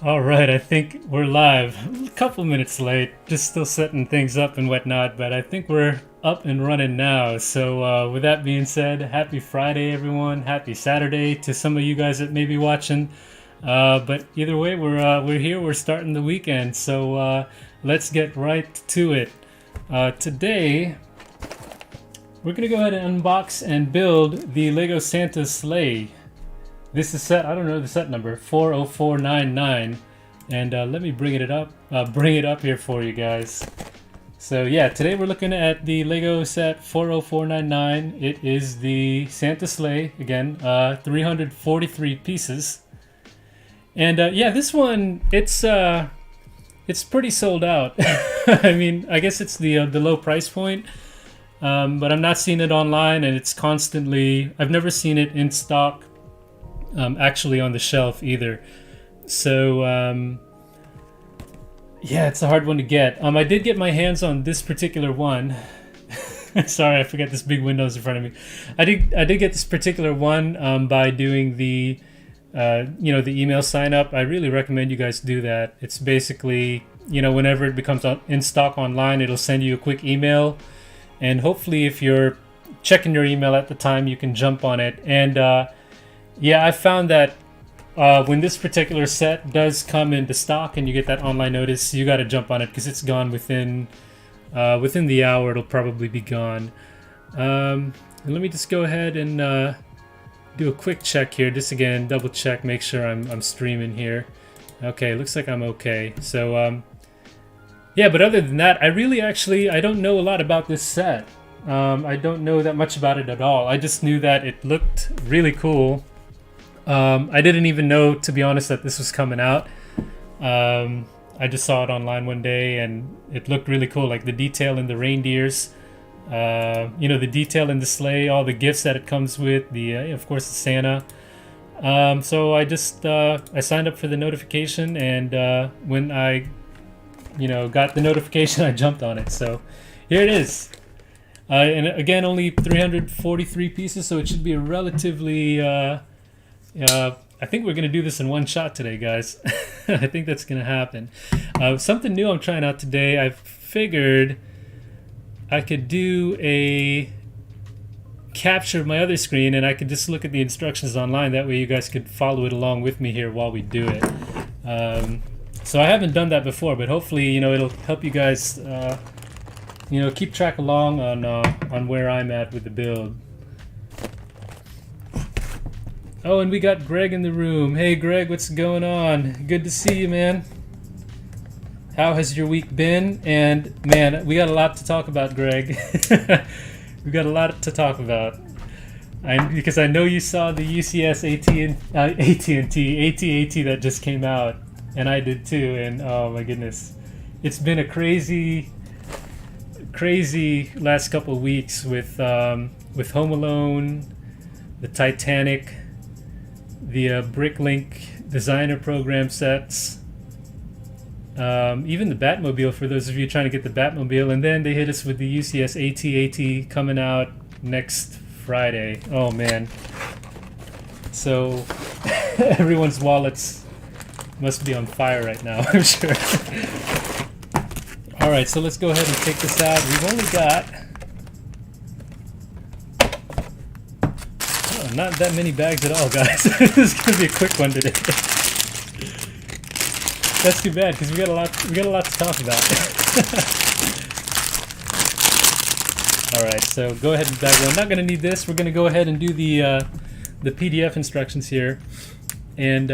All right, I think we're live. A couple minutes late, just still setting things up and whatnot, but I think we're up and running now. So, with that being said, happy Friday, everyone. Happy Saturday to some of you guys that may be watching. But either way, we're here. We're starting the weekend, so let's get right to it. Today, we're gonna go ahead and unbox and build the Lego Santa sleigh. This is set, I don't know the set number, 40499, and let me bring it up here for you guys. So yeah, today we're looking at the Lego set 40499. It is the Santa sleigh, again, 343 pieces. And yeah, this one, it's pretty sold out. I mean, I guess it's the low price point, but I'm not seeing it online, and it's constantly, I've never seen it in stock. Actually on the shelf either. So yeah, it's a hard one to get. I did get my hands on this particular one. Sorry, I forgot this big window's in front of me. I did get this particular one by doing the the email sign up. I really recommend you guys do that. It's basically, whenever it becomes in stock online, it'll send you a quick email, and hopefully if you're checking your email at the time, you can jump on it. And yeah, I found that when this particular set does come into stock and you get that online notice, you got to jump on it because it's gone within the hour. It'll probably be gone. And let me just go ahead and do a quick check here. Just again, double check, make sure I'm streaming here. Okay, looks like I'm okay. So yeah, but other than that, I don't know a lot about this set. I don't know that much about it at all. I just knew that it looked really cool. I didn't even know, to be honest, that this was coming out. I just saw it online one day and it looked really cool, like the detail in the reindeers, the detail in the sleigh, all the gifts that it comes with, of course the Santa. So I just I signed up for the notification, and when I got the notification, I jumped on it. So here it is. And again, only 343 pieces, so it should be a relatively I think we're going to do this in one shot today, guys. I think that's going to happen. Something new I'm trying out today. I figured I could do a capture of my other screen, and I could just look at the instructions online. That way you guys could follow it along with me here while we do it. So I haven't done that before, but hopefully, it'll help you guys, keep track along on where I'm at with the build. Oh, and we got Greg in the room. Hey, Greg, what's going on? Good to see you, man. How has your week been? And, man, we got a lot to talk about, Greg. We got a lot to talk about. Because I know you saw the UCS AT-AT that just came out, and I did too, and oh my goodness. It's been a crazy last couple of weeks with Home Alone, the Titanic, the Bricklink designer program sets, even the Batmobile for those of you trying to get the Batmobile, and then they hit us with the UCS AT-AT coming out next Friday. Oh man. So everyone's wallets must be on fire right now, I'm sure. Alright, so let's go ahead and take this out. We've only got not that many bags at all, guys. This is gonna be a quick one today. That's too bad because we got a lot to talk about. All right, so go ahead and bag one. I'm not gonna need this. We're gonna go ahead and do the PDF instructions here, and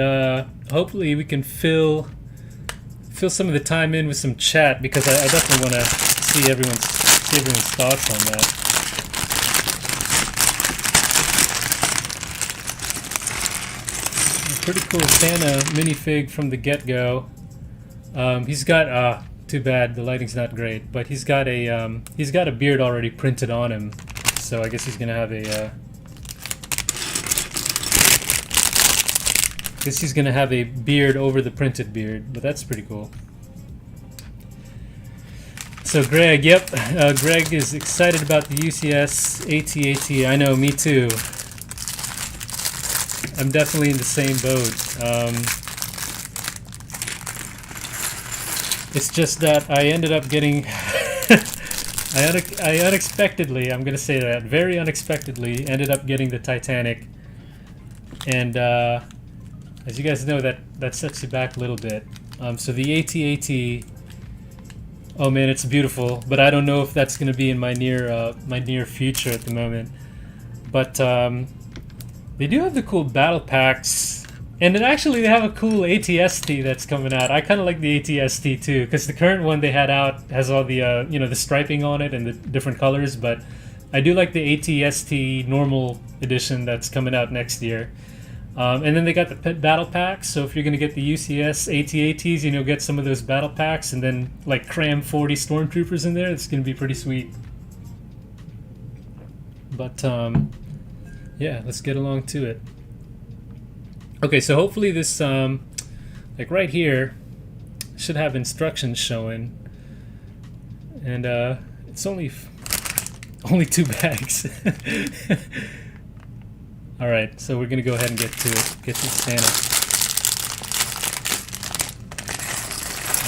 hopefully we can fill some of the time in with some chat, because I definitely want to see everyone's thoughts on that. Pretty cool Santa minifig from the get-go. He's got too bad the lighting's not great, but he's got a beard already printed on him, so I guess he's gonna have a beard over the printed beard, but that's pretty cool. So Greg, yep, Greg is excited about the UCS AT-AT. I know, me too. I'm definitely in the same boat. It's just that I ended up getting I unexpectedly, I'm gonna say that, very unexpectedly ended up getting the Titanic, and as you guys know, that sets you back a little bit. So the AT-AT, oh man, it's beautiful, but I don't know if that's gonna be in my near future at the moment. But they do have the cool battle packs. And then actually they have a cool AT-ST that's coming out. I kind of like the AT-ST too, because the current one they had out has all the the striping on it and the different colors. But I do like the AT-ST normal edition that's coming out next year. And then they got the battle packs. So if you're gonna get the UCS AT-ATs, get some of those battle packs, and then like cram 40 stormtroopers in there. It's gonna be pretty sweet. But yeah, let's get along to it. Okay, so hopefully this, like right here, should have instructions showing, and it's only 2 bags. All right, so we're gonna go ahead and get to it. Get to Santa.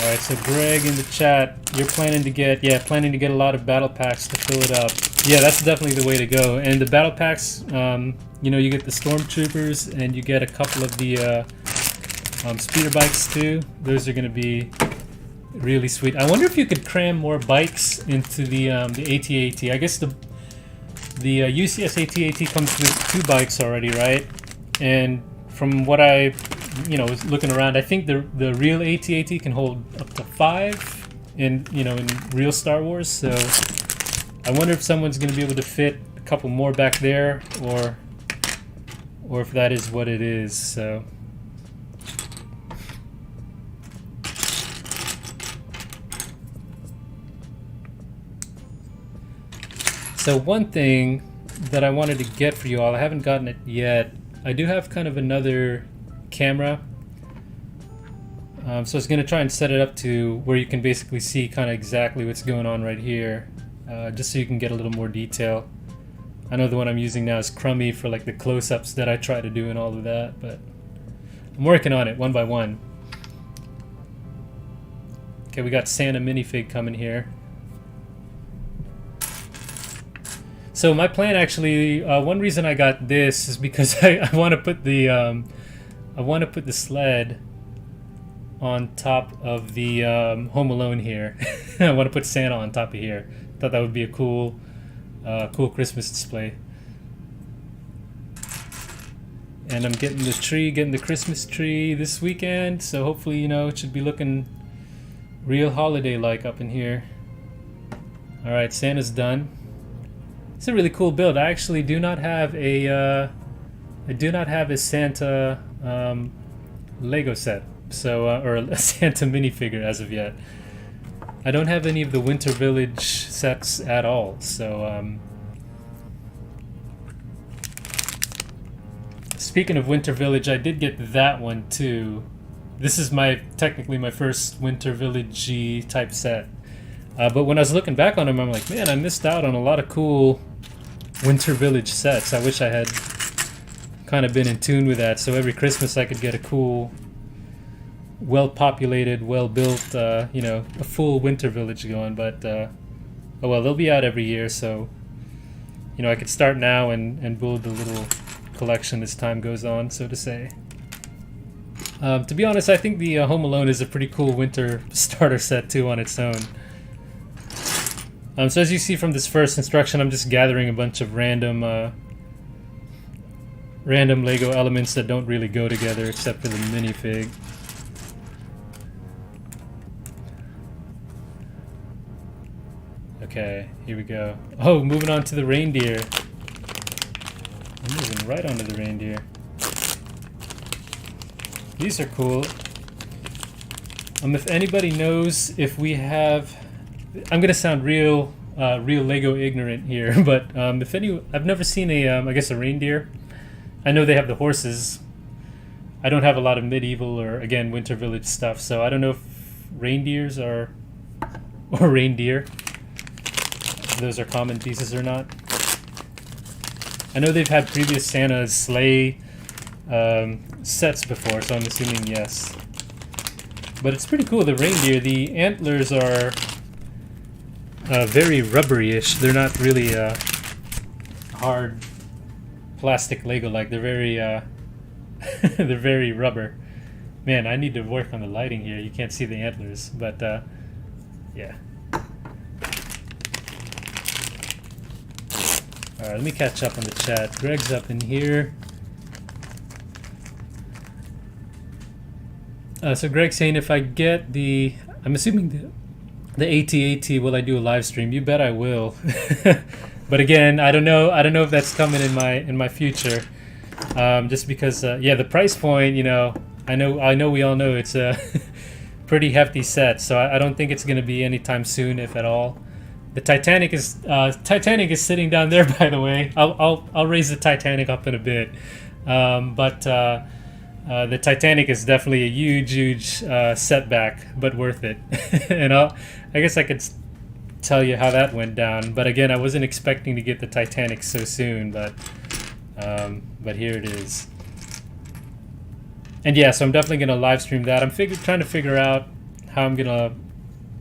All right, so Greg in the chat, you're planning to get a lot of battle packs to fill it up. Yeah, that's definitely the way to go. And the battle packs, you get the stormtroopers, and you get a couple of the speeder bikes too. Those are going to be really sweet. I wonder if you could cram more bikes into the AT-AT. I guess the UCS AT-AT comes with 2 bikes already, right? And from what I was looking around, I think the real AT-AT can hold up to 5 in real Star Wars. So I wonder if someone's going to be able to fit a couple more back there, or if that is what it is. So one thing that I wanted to get for you all, I haven't gotten it yet. I do have kind of another camera. So I was going to try and set it up to where you can basically see kind of exactly what's going on right here, just so you can get a little more detail. I know the one I'm using now is crummy for like the close-ups that I try to do and all of that, but I'm working on it one by one. Okay, we got Santa minifig coming here. So my plan actually, one reason I got this is because I want to put the sled on top of the Home Alone here. I want to put Santa on top of here. Thought that would be a cool Christmas display. And I'm getting the Christmas tree this weekend, so hopefully, it should be looking real holiday-like up in here. All right, Santa's done. It's a really cool build. I actually do not have a Santa Lego set, so or a Santa minifigure as of yet. I don't have any of the Winter Village sets at all, so speaking of Winter Village, I did get that one too. This is technically my first Winter Village-y type set. But when I was looking back on them, I'm like, man, I missed out on a lot of cool Winter Village sets. I wish I had kind of been in tune with that, so every Christmas I could get a cool, well-populated, well-built, a full Winter Village going. But oh well, they'll be out every year, so I could start now and build a little collection as time goes on, so to say. To be honest, I think the Home Alone is a pretty cool winter starter set too on its own. So as you see from this first instruction, I'm just gathering a bunch of random Lego elements that don't really go together except for the minifig. Okay, here we go. Oh, moving on to the reindeer. I'm moving right onto the reindeer. These are cool. If anybody knows if we have... I'm gonna sound real Lego ignorant here, but I've never seen I guess a reindeer. I know they have the horses. I don't have a lot of medieval or, again, Winter Village stuff, so I don't know if reindeers or reindeer, if those are common pieces or not. I know they've had previous Santa's sleigh sets before, so I'm assuming yes. But it's pretty cool. The reindeer, the antlers are very rubbery-ish. They're not really hard plastic Lego like. They're very they're very rubber. Man, I need to work on the lighting here. You can't see the antlers, but yeah. Alright, let me catch up on the chat. Greg's up in here. So Greg's saying if I get the... I'm assuming the AT-AT, will I do a live stream? You bet I will. But again, I don't know if that's coming in my future. Just because, yeah, the price point, you know, I know we all know it's a pretty hefty set, so I don't think it's going to be anytime soon, if at all. The Titanic is sitting down there, by the way. I'll raise the Titanic up in a bit, but the Titanic is definitely a huge setback, but worth it. And I guess I could tell you how that went down. But again, I wasn't expecting to get the Titanic so soon, but here it is. And yeah, so I'm definitely gonna live stream that. I'm trying to figure out how I'm gonna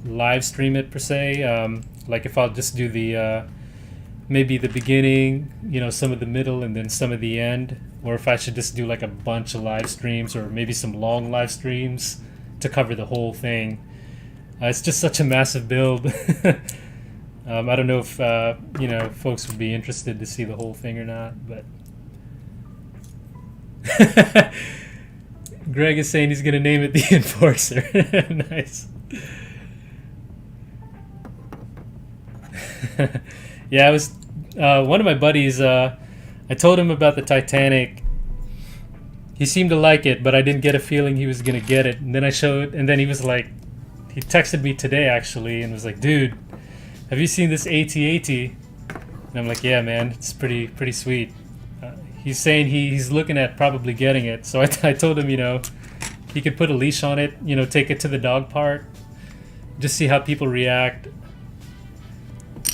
live stream it per se. Like if I'll just do the maybe the beginning, you know, some of the middle, and then some of the end, or if I should just do like a bunch of live streams, or maybe some long live streams to cover the whole thing. It's just such a massive build. I don't know if you know, folks would be interested to see the whole thing or not, but Greg is saying he's gonna name it the Enforcer. Nice. Yeah, I was one of my buddies. I told him about the Titanic. He seemed to like it, but I didn't get a feeling he was gonna get it. And then I showed, and then he was like, he texted me today actually, and was like, "Dude, have you seen this AT-AT?" And I'm like, "Yeah, man, it's pretty sweet." He's saying he's looking at probably getting it. So I told him, you know, he could put a leash on it, you know, take it to the dog park, just see how people react.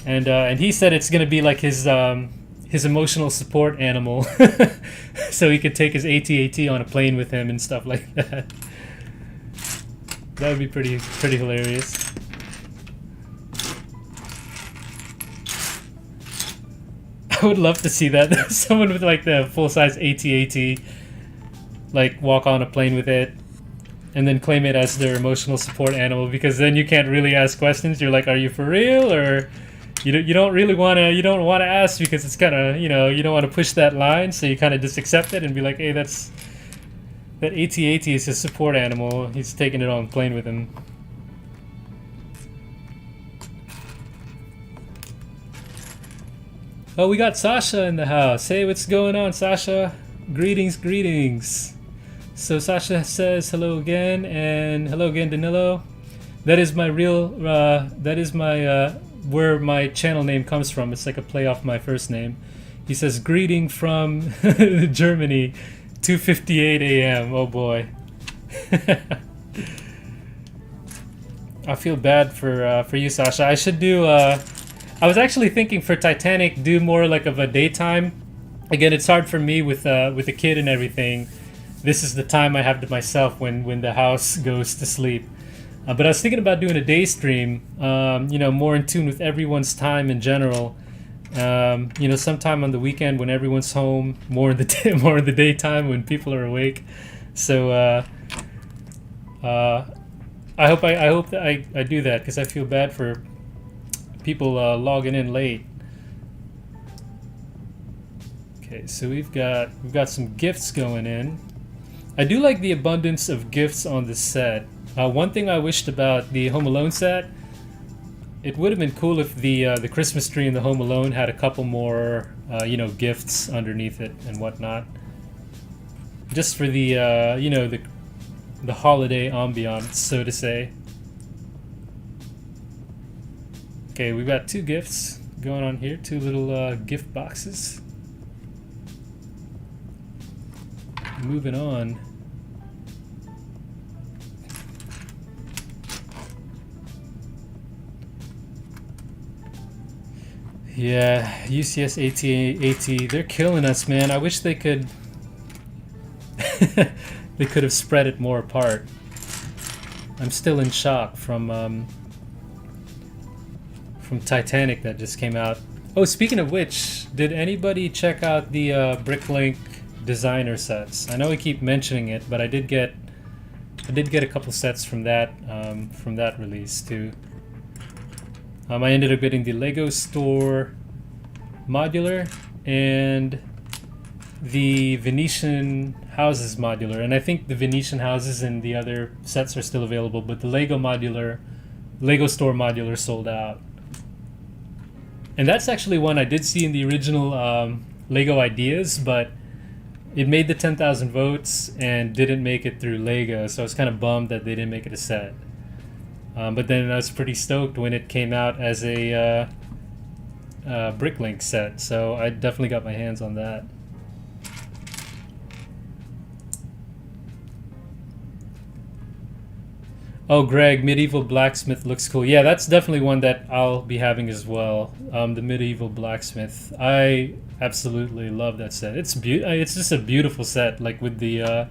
And he said it's gonna be like his emotional support animal, so he could take his AT-AT on a plane with him and stuff like that. That would be pretty hilarious. I would love to see that. Someone with like the full-size AT-AT like walk on a plane with it and then claim it as their emotional support animal, because then you can't really ask questions. You're like, are you for real? Or you don't really want to ask, because it's kind of, you know, you don't want to push that line, so you kind of just accept it and be like, hey, that AT-AT is his support animal. He's taking it on a plane with him. Oh, we got Sasha in the house. Hey, what's going on, Sasha? Greetings. So Sasha says hello again, and hello again, Danilo. That is my real, that is my, where my channel name comes from. It's like a play off my first name. He says, greeting from Germany, 2:58 a.m. Oh boy. I feel bad for you, Sasha. I should do, I was actually thinking for Titanic, do more like of a daytime. Again, it's hard for me with a kid and everything. This is the time I have to myself when the house goes to sleep. But I was thinking about doing a day stream, you know, more in tune with everyone's time in general. You know, sometime on the weekend when everyone's home, more in the daytime when people are awake. So I hope that I do that, because I feel bad for people logging in late. Okay, so we've got some gifts going in. I do like the abundance of gifts on this set. One thing I wished about the Home Alone set, it would have been cool if the Christmas tree in the Home Alone had a couple more you know, gifts underneath it and whatnot, just for the you know, the holiday ambiance, so to say. Okay, we've got two gifts going on here, two little gift boxes. Moving on. Yeah, UCS AT-AT, they're killing us, man. I wish they could they could have spread it more apart. I'm still in shock from Titanic that just came out. Oh, speaking of which, did anybody check out the Bricklink designer sets? I know we keep mentioning it, but I did get a couple sets from that release too. I ended up getting the Lego Store modular and the Venetian houses modular, and I think the Venetian houses and the other sets are still available, but the Lego Store modular sold out. And that's actually one I did see in the original Lego Ideas, but it made the 10,000 votes and didn't make it through Lego, so I was kind of bummed that they didn't make it a set. But then I was pretty stoked when it came out as a Bricklink set, so I definitely got my hands on that. Oh, Greg, Medieval Blacksmith looks cool. Yeah, that's definitely one that I'll be having as well. The Medieval Blacksmith. I absolutely love that set. It's just a beautiful set, like with the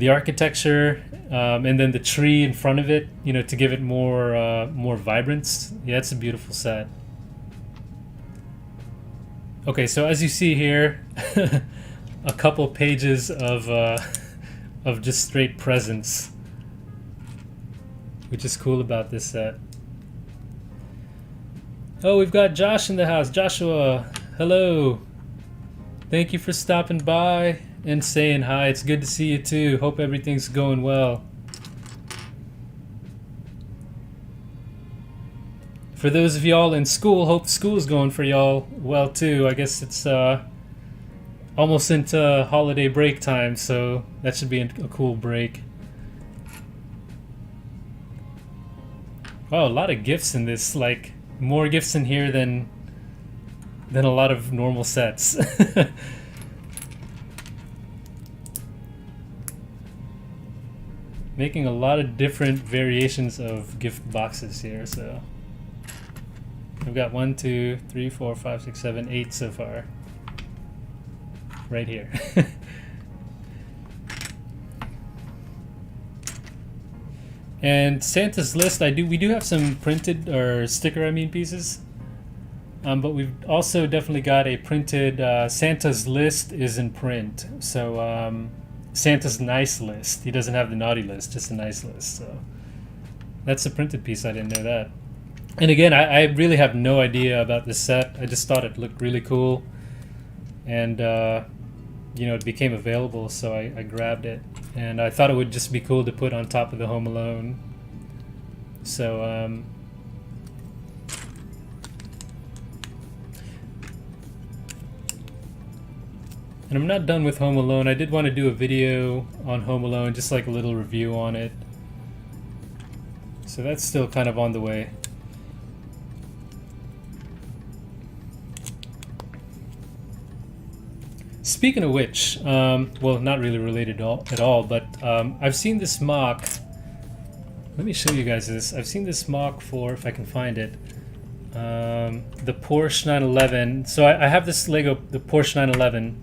architecture and then the tree in front of it, you know, to give it more vibrance. Yeah, it's a beautiful set. Okay, so as you see here, a couple pages of just straight presents, which is cool about this set. Oh, we've got Josh in the house. Joshua, hello. Thank you for stopping by and saying hi. It's good to see you too. Hope everything's going well. For those of y'all in school, hope school's going for y'all well too. I guess it's almost into holiday break time, so that should be a cool break. Wow, a lot of gifts in this, like more gifts in here than a lot of normal sets. Making a lot of different variations of gift boxes here, so we've got 1, 2, 3, 4, 5, 6, 7, 8 so far. Right here. And Santa's list, we do have some printed or sticker pieces, but we've also definitely got a printed Santa's list is in print. So Santa's nice list. He doesn't have the naughty list, just a nice list. So that's a printed piece. I didn't know that. And again, I really have no idea about this set. I just thought it looked really cool, and you know, it became available, so I grabbed it. And I thought it would just be cool to put on top of the Home Alone. So, and I'm not done with Home Alone. I did want to do a video on Home Alone, just like a little review on it. So that's still kind of on the way. Speaking of which, well, not really related at all, but I've seen this mock. Let me show you guys this. I've seen this mock for, if I can find it, the Porsche 911. So I have this Lego, the Porsche 911,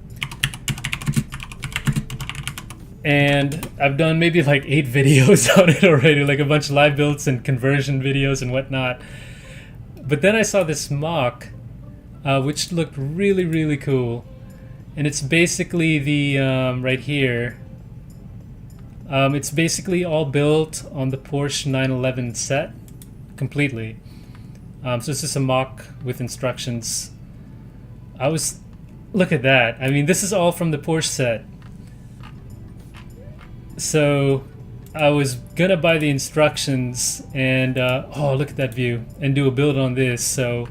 and I've done maybe like 8 videos on it already, like a bunch of live builds and conversion videos and whatnot. But then I saw this mock, which looked really, really cool. And it's basically the, right here, it's basically all built on the Porsche 911 set, completely. So it's just a mock with instructions. Look at that. I mean, this is all from the Porsche set. So I was gonna buy the instructions and, oh, look at that view, and do a build on this, so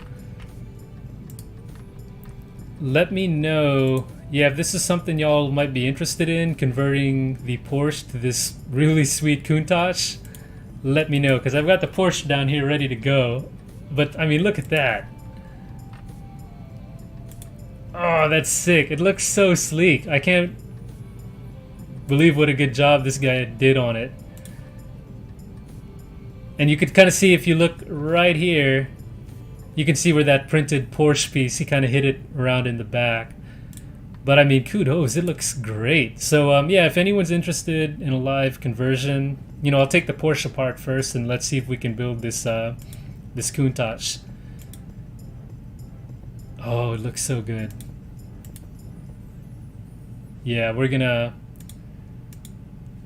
let me know. Yeah, if this is something y'all might be interested in, converting the Porsche to this really sweet Countach, let me know, because I've got the Porsche down here ready to go. But, I mean, look at that. Oh, that's sick. It looks so sleek. I can't believe what a good job this guy did on it. And you could kind of see, if you look right here, you can see where that printed Porsche piece, he kind of hit it around in the back. But I mean, kudos, it looks great. So yeah, if anyone's interested in a live conversion, you know, I'll take the Porsche apart first, and let's see if we can build this this Countach. Oh, it looks so good. Yeah, we're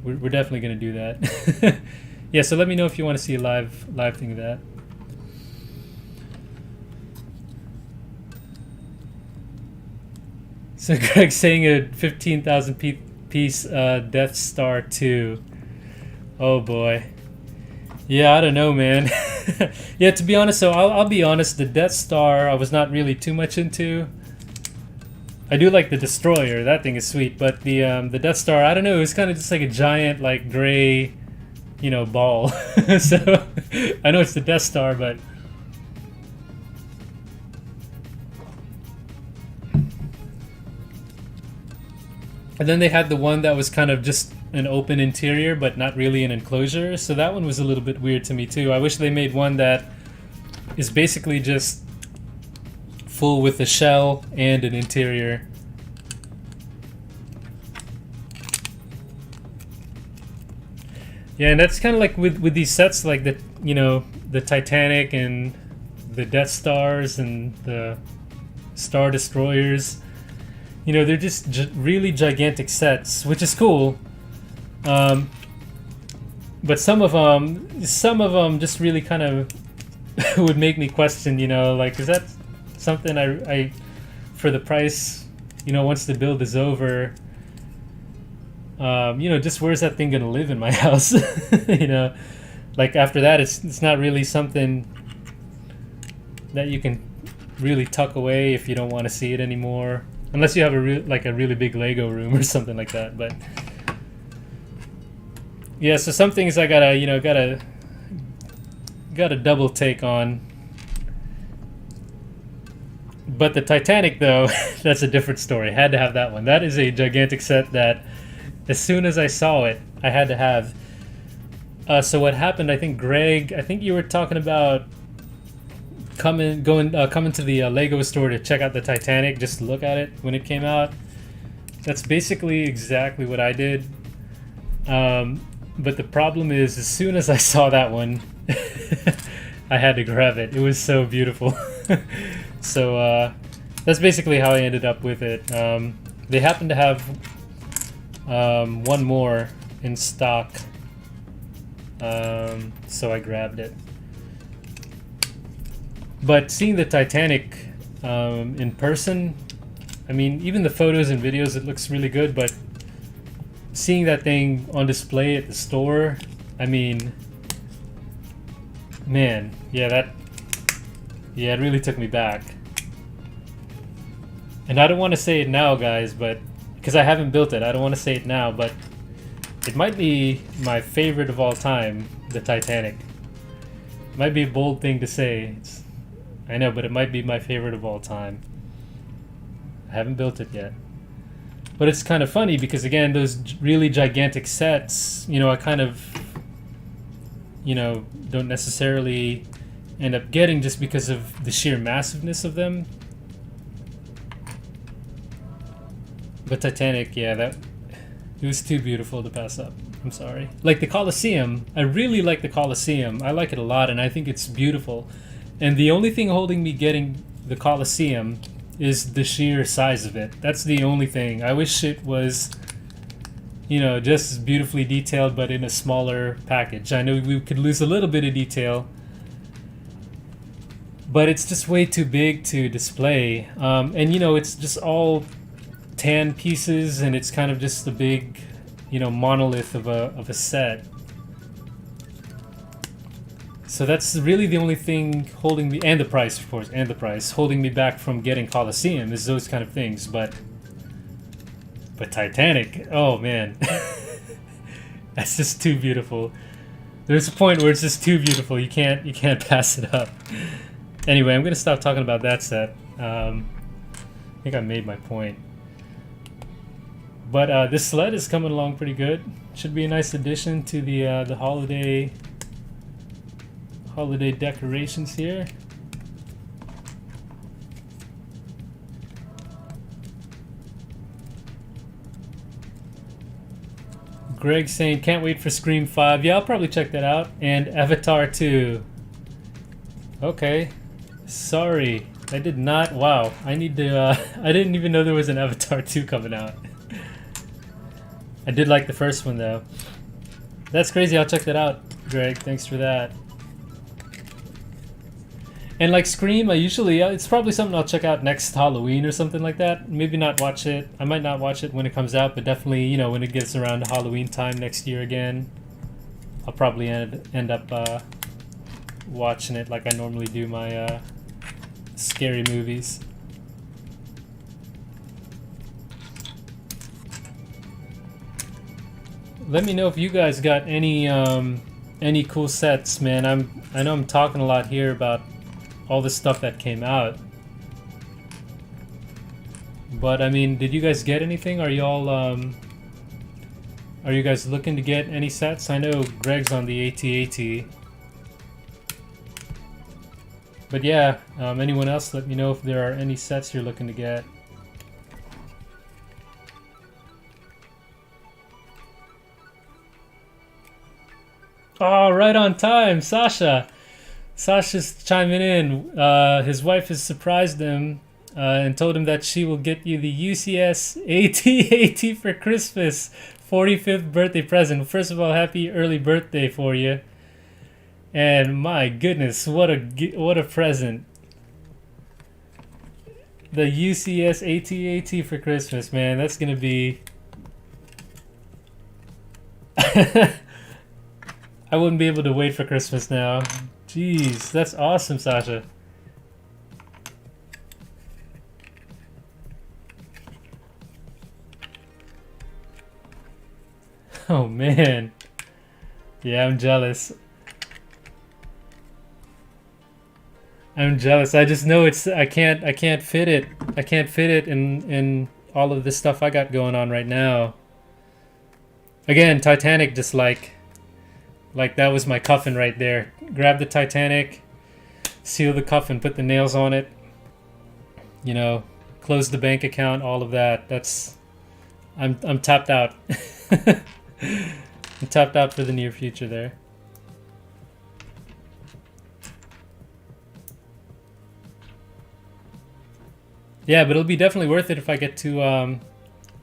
definitely gonna do that. Yeah, so let me know if you want to see a live thing of that. So Greg's saying a 15,000 piece Death Star 2. Oh boy. Yeah, I don't know, man. Yeah, to be honest, so I'll be honest, the Death Star I was not really too much into. I do like the Destroyer, that thing is sweet, but the Death Star, I don't know, it was kind of just like a giant, like, gray, you know, ball. So, I know it's the Death Star, but... And then they had the one that was kind of just an open interior, but not really an enclosure. So that one was a little bit weird to me too. I wish they made one that is basically just full with a shell and an interior. Yeah, and that's kind of like with these sets, like the, you know, the Titanic and the Death Stars and the Star Destroyers. You know, they're just really gigantic sets, which is cool. But some of them just really kind of would make me question, you know, like, is that something I for the price, you know, once the build is over, you know, just where's that thing gonna live in my house? You know, like after that, it's not really something that you can really tuck away if you don't want to see it anymore. Unless you have a really big Lego room or something like that, but yeah. So some things I gotta double take on. But the Titanic, though, that's a different story. Had to have that one. That is a gigantic set that, as soon as I saw it, I had to have. So what happened? I think Greg. I think you were talking about coming to the Lego store to check out the Titanic, just to look at it when it came out. That's basically exactly what I did. But the problem is, as soon as I saw that one, I had to grab it. It was so beautiful. So that's basically how I ended up with it. They happen to have one more in stock, so I grabbed it. But seeing the Titanic in person, I mean, even the photos and videos, it looks really good, but seeing that thing on display at the store, I mean, man, yeah, it really took me back. And I don't want to say it now, guys, but because I haven't built it, I don't want to say it now, but it might be my favorite of all time, the Titanic. It might be a bold thing to say. I know, but it might be my favorite of all time. I haven't built it yet. But it's kind of funny because, again, those really gigantic sets, you know, I kind of, you know, don't necessarily end up getting just because of the sheer massiveness of them. But Titanic, yeah, it was too beautiful to pass up. I'm sorry. Like the Colosseum, I really like the Colosseum. I like it a lot, and I think it's beautiful. And the only thing holding me getting the Colosseum is the sheer size of it. That's the only thing. I wish it was, you know, just as beautifully detailed, but in a smaller package. I know we could lose a little bit of detail, but it's just way too big to display. And, you know, it's just all tan pieces, and it's kind of just a big, you know, monolith of a set. So that's really the only thing holding me, and the price, of course, and the price, holding me back from getting Colosseum is those kind of things. But Titanic, oh man, that's just too beautiful. There's a point where it's just too beautiful. You can't pass it up. Anyway, I'm gonna stop talking about that set. I think I made my point. But this sled is coming along pretty good. Should be a nice addition to the holiday decorations here. Greg saying, can't wait for Scream 5. Yeah, I'll probably check that out. And Avatar 2. Okay. Sorry. I did not. Wow. I need to. I didn't even know there was an Avatar 2 coming out. I did like the first one, though. That's crazy. I'll check that out, Greg. Thanks for that. And like Scream, I usually, it's probably something I'll check out next Halloween or something like that. Maybe not watch it. I might not watch it when it comes out, but definitely, you know, when it gets around to Halloween time next year again, I'll probably end up watching it like I normally do my scary movies. Let me know if you guys got any cool sets, man. I know I'm talking a lot here about all the stuff that came out, but I mean, did you guys get anything? Are y'all are you guys looking to get any sets? I know Greg's on the AT-AT, but yeah, anyone else, let me know if there are any sets you're looking to get. Oh, right on time, Sasha. Sasha's chiming in. His wife has surprised him and told him that she will get you the UCS AT-AT for Christmas, 45th birthday present. First of all, happy early birthday for you. And my goodness, what a present. The UCS AT-AT for Christmas, man. That's gonna be. I wouldn't be able to wait for Christmas now. Jeez, that's awesome, Sasha. Oh man. Yeah, I'm jealous. I'm jealous. I just know it's I can't fit it. I can't fit it in all of the stuff I got going on right now. Again, Titanic just like that was my coffin right there. Grab the Titanic, seal the coffin, put the nails on it, you know, close the bank account, all of that. That's I'm tapped out. I'm tapped out for the near future there. Yeah, but it'll be definitely worth it if I get to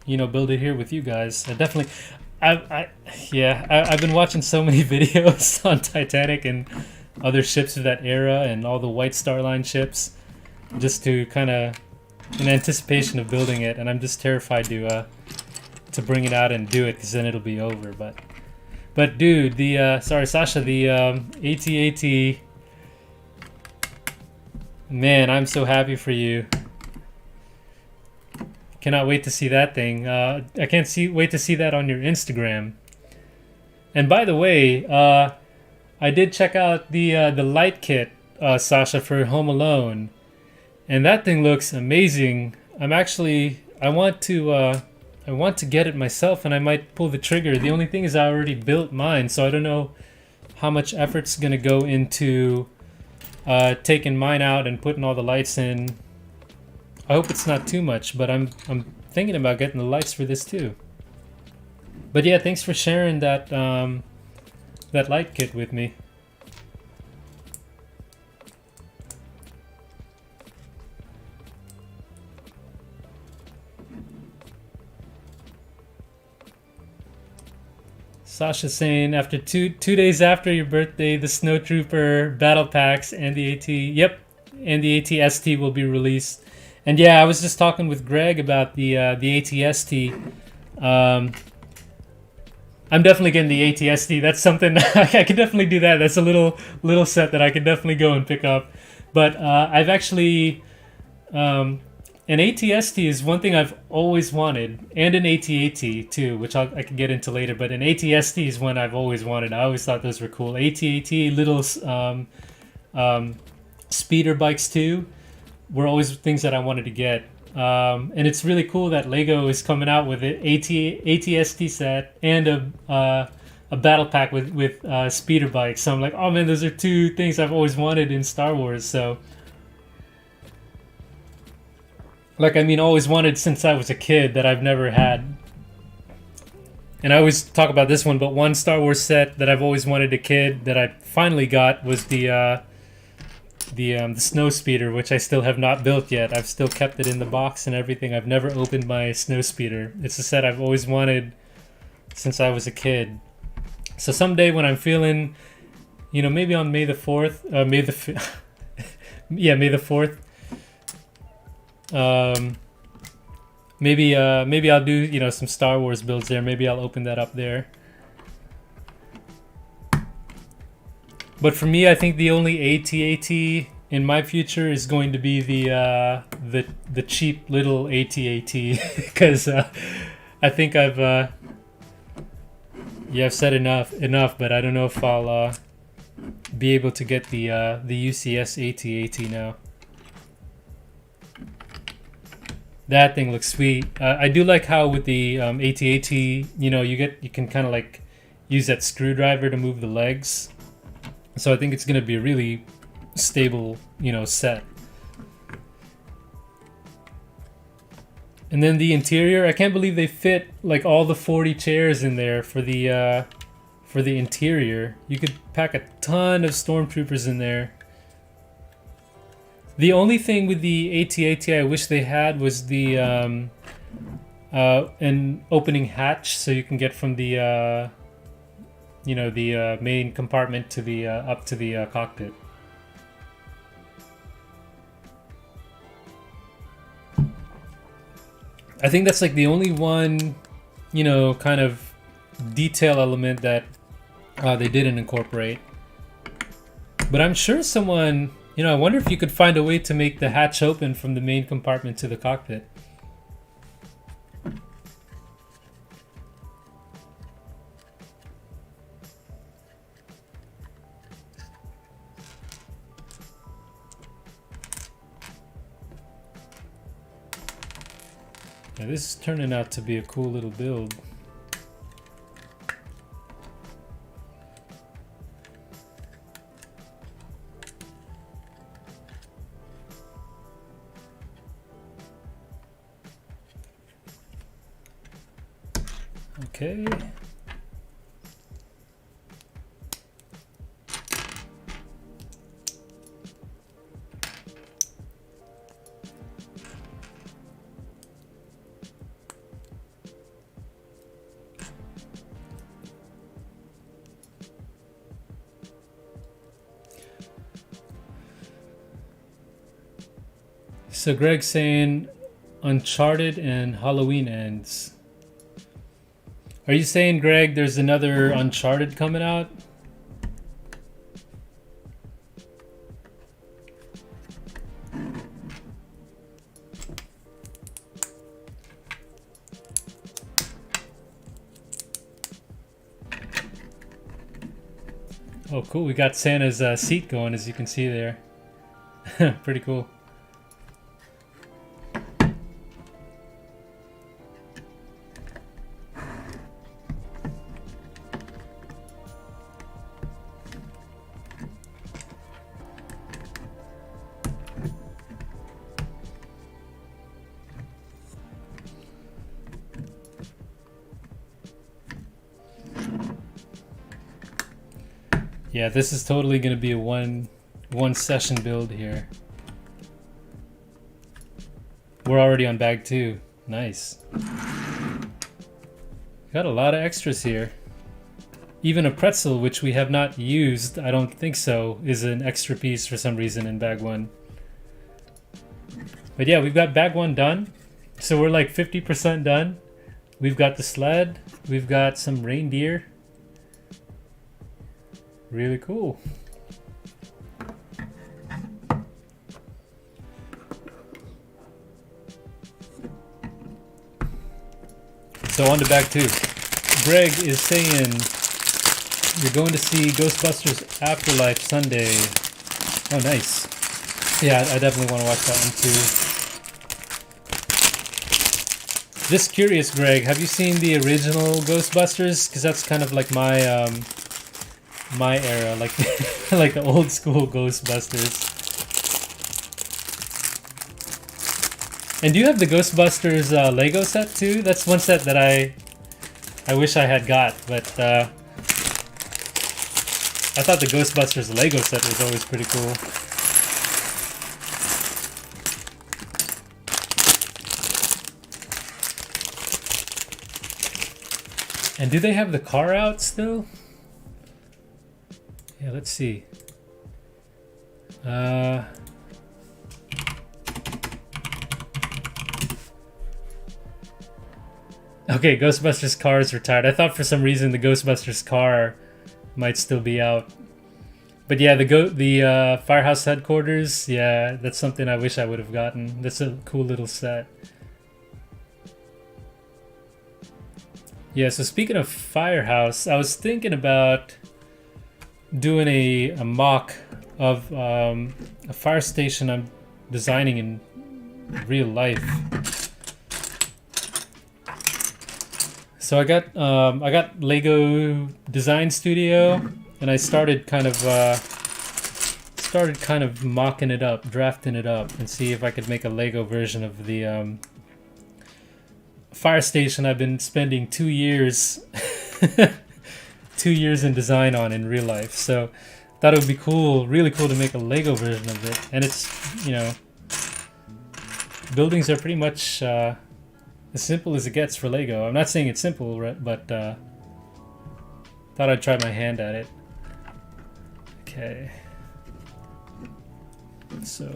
you know, build it here with you guys. I definitely I've been watching so many videos on Titanic and other ships of that era and all the White Star Line ships, just to kind of in anticipation of building it, and I'm just terrified to bring it out and do it, because then it'll be over. But dude, the sorry Sasha, the AT-AT, man, I'm so happy for you. Cannot wait to see that thing. I can't wait to see that on your Instagram. And by the way, I did check out the light kit, Sasha, for Home Alone, and that thing looks amazing. I want to get it myself, and I might pull the trigger. The only thing is I already built mine, so I don't know how much effort's gonna go into taking mine out and putting all the lights in. I hope it's not too much, but I'm thinking about getting the lights for this too. But yeah, thanks for sharing that that light kit with me. Sasha saying after two days after your birthday, the Snowtrooper battle packs and the AT, yep, and the AT-ST will be released. And yeah, I was just talking with Greg about the AT-ST. I'm definitely getting the AT-ST. That's something I could definitely do that. That's a little set that I could definitely go and pick up. But I've actually an AT-ST is one thing I've always wanted, and an AT-AT too, which I can get into later. But an AT-ST is one I've always wanted. I always thought those were cool. AT-AT, little speeder bikes too, were always things that I wanted to get. And it's really cool that Lego is coming out with an AT-ST set and a battle pack with speeder bikes. So I'm like, oh man, those are two things I've always wanted in Star Wars. So, like, I mean, always wanted since I was a kid, that I've never had. and I always talk about this one, but one Star Wars set that I've always wanted a kid that I finally got was the snow speeder, which I still have not built yet. I've still kept it in the box and everything. I've never opened my snow speeder. It's a set I've always wanted since I was a kid. So someday when I'm feeling, you know, maybe on May the 4th, yeah, May the 4th. Maybe I'll do, you know, some Star Wars builds there. Maybe I'll open that up there. But for me, I think the only AT-AT in my future is going to be the cheap little AT-AT because I think I've said enough, but I don't know if I'll be able to get the UCS AT-AT now. That thing looks sweet. I do like how with the AT-AT, you know, you can kind of like use that screwdriver to move the legs. So I think it's going to be a really stable, you know, set. And then the interior, I can't believe they fit like all the 40 chairs in there for the interior. You could pack a ton of stormtroopers in there. The only thing with the AT-AT I wish they had was the an opening hatch, so you can get from the you know, the main compartment to the up to the cockpit. I think that's like the only one, you know, kind of detail element that they didn't incorporate. But I'm sure someone, you know, I wonder if you could find a way to make the hatch open from the main compartment to the cockpit. Yeah, this is turning out to be a cool little build. Okay. So Greg's saying Uncharted and Halloween ends. Are you saying, Greg, there's another Uncharted coming out? Oh, cool. We got Santa's seat going, as you can see there. Pretty cool. Yeah, this is totally going to be a one session build here. We're already on bag 2. Nice. Got a lot of extras here. Even a pretzel, which we have not used, I don't think so, is an extra piece for some reason in bag 1. But yeah, we've got bag 1 done. So we're like 50% done. We've got the sled. We've got some reindeer. Really cool. So on to bag 2. Greg is saying you're going to see Ghostbusters Afterlife Sunday. Oh, nice. Yeah, I definitely want to watch that one too. Just curious, Greg, have you seen the original Ghostbusters? Because that's kind of like my my era, like like the old school Ghostbusters. And do you have the Ghostbusters Lego set too? That's one set that I I wish I had got, but I thought the Ghostbusters Lego set was always pretty cool. And do they have the car out still? Yeah, let's see. Okay, Ghostbusters car is retired. I thought for some reason the Ghostbusters car might still be out. But yeah, the Firehouse headquarters, yeah, that's something I wish I would have gotten. That's a cool little set. Yeah, so speaking of Firehouse, I was thinking about doing a mock of a fire station I'm designing in real life. So I got Lego Design Studio, and I started kind of mocking it up, drafting it up, and see if I could make a Lego version of the fire station I've been spending 2 years 2 years in design on in real life. So thought it would be cool, really cool to make a Lego version of it. And it's, you know, buildings are pretty much as simple as it gets for Lego. I'm not saying it's simple, but thought I'd try my hand at it. Okay. So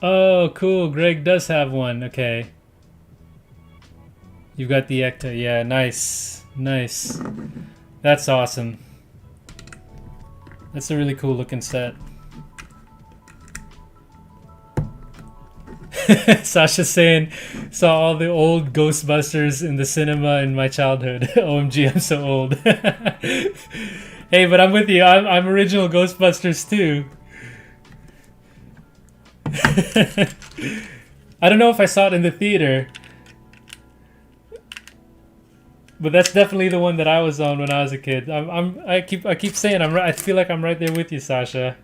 oh, cool. Greg does have one. Okay. You've got the Ecta. Yeah, nice. Nice. That's awesome. That's a really cool looking set. Sasha's saying, saw all the old Ghostbusters in the cinema in my childhood. OMG, I'm so old. Hey, but I'm with you. I'm original Ghostbusters too. I don't know if I saw it in the theater, but that's definitely the one that I was on when I was a kid. I keep saying I feel like I'm right there with you, Sasha.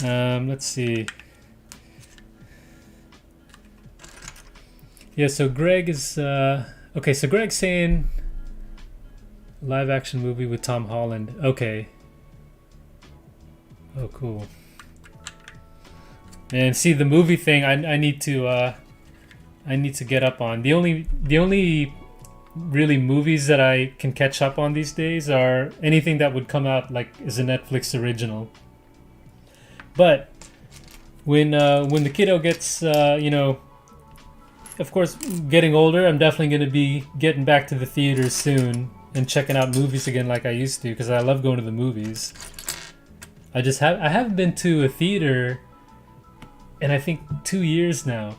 Let's see. Yeah, so Greg is okay. So Greg's saying live action movie with Tom Holland. Okay. Oh, cool. And see, the movie thing I need to get up on. The only really movies that I can catch up on these days are anything that would come out like as a Netflix original. But when the kiddo gets you know, of course, getting older, I'm definitely going to be getting back to the theaters soon and checking out movies again like I used to, because I love going to the movies. I haven't been to a theater in I think 2 years now.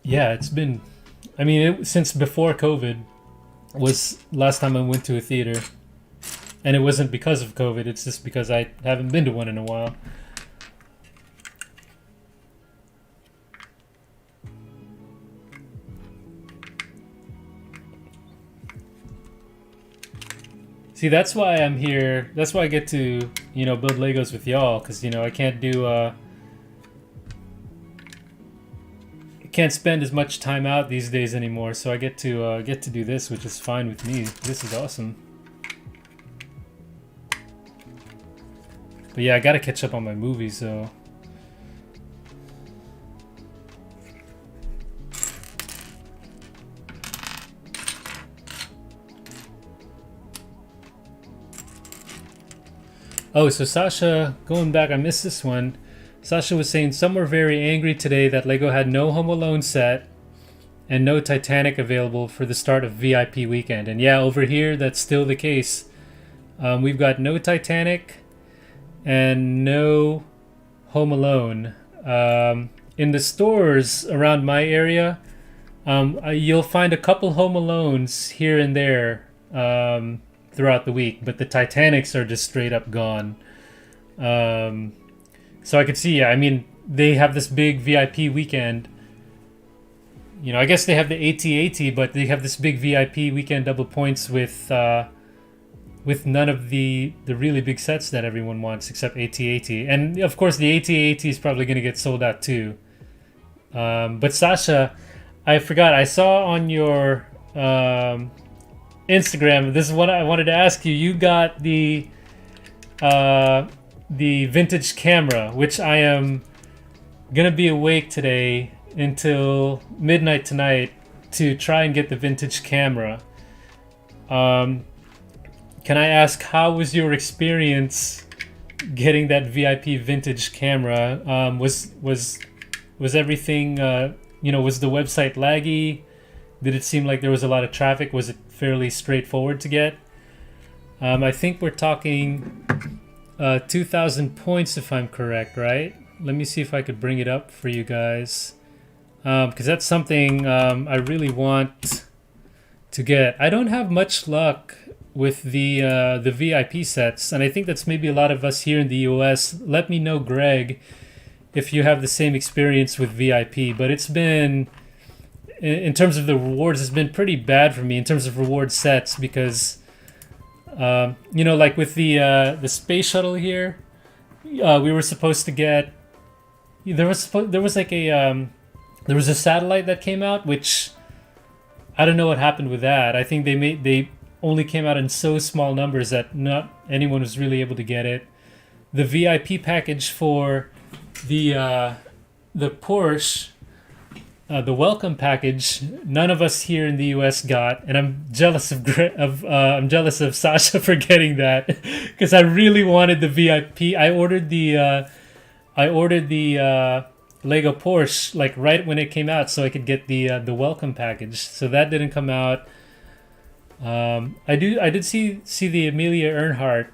Yeah, it's been, I mean, since before COVID was last time I went to a theater. And it wasn't because of COVID, it's just because I haven't been to one in a while. See, that's why I'm here. That's why I get to, you know, build Legos with y'all, because, you know, I can't do can't spend as much time out these days anymore, so I get to do this, which is fine with me. This is awesome. But yeah, I gotta catch up on my movies, so. Oh, so Sasha, going back, I missed this one. Sasha was saying some were very angry today that Lego had no Home Alone set and no Titanic available for the start of VIP weekend. And yeah, over here, that's still the case. We've got no Titanic and no Home Alone. In the stores around my area, you'll find a couple Home Alones here and there throughout the week, but the Titanics are just straight up gone. So I could see, yeah, I mean, they have this big VIP weekend. You know, I guess they have the AT-AT, but they have this big VIP weekend double points with none of the really big sets that everyone wants except AT-AT. And of course the AT-AT is probably going to get sold out too. But Sasha, I forgot, I saw on your Instagram, this is what I wanted to ask you. You got the vintage camera, which I am going to be awake today until midnight tonight to try and get the vintage camera. Can I ask, how was your experience getting that VIP vintage camera? Was everything, you know, was the website laggy? Did it seem like there was a lot of traffic? Was it fairly straightforward to get? I think we're talking 2,000 points if I'm correct, right? Let me see if I could bring it up for you guys. Because that's something I really want to get. I don't have much luck with the VIP sets, and I think that's maybe a lot of us here in the US. Let me know, Greg, if you have the same experience with VIP. But it's been, in terms of the rewards, it's been pretty bad for me in terms of reward sets because, you know, like with the space shuttle here, we were supposed to get. There was like a there was a satellite that came out, which I don't know what happened with that. I think they only came out in so small numbers that not anyone was really able to get it. The VIP package for the Porsche, the welcome package, none of us here in the US got, and I'm jealous I'm jealous of Sasha for getting that because I really wanted the VIP. I ordered the Lego Porsche like right when it came out so I could get the welcome package. So that didn't come out. I did see the Amelia Earnhardt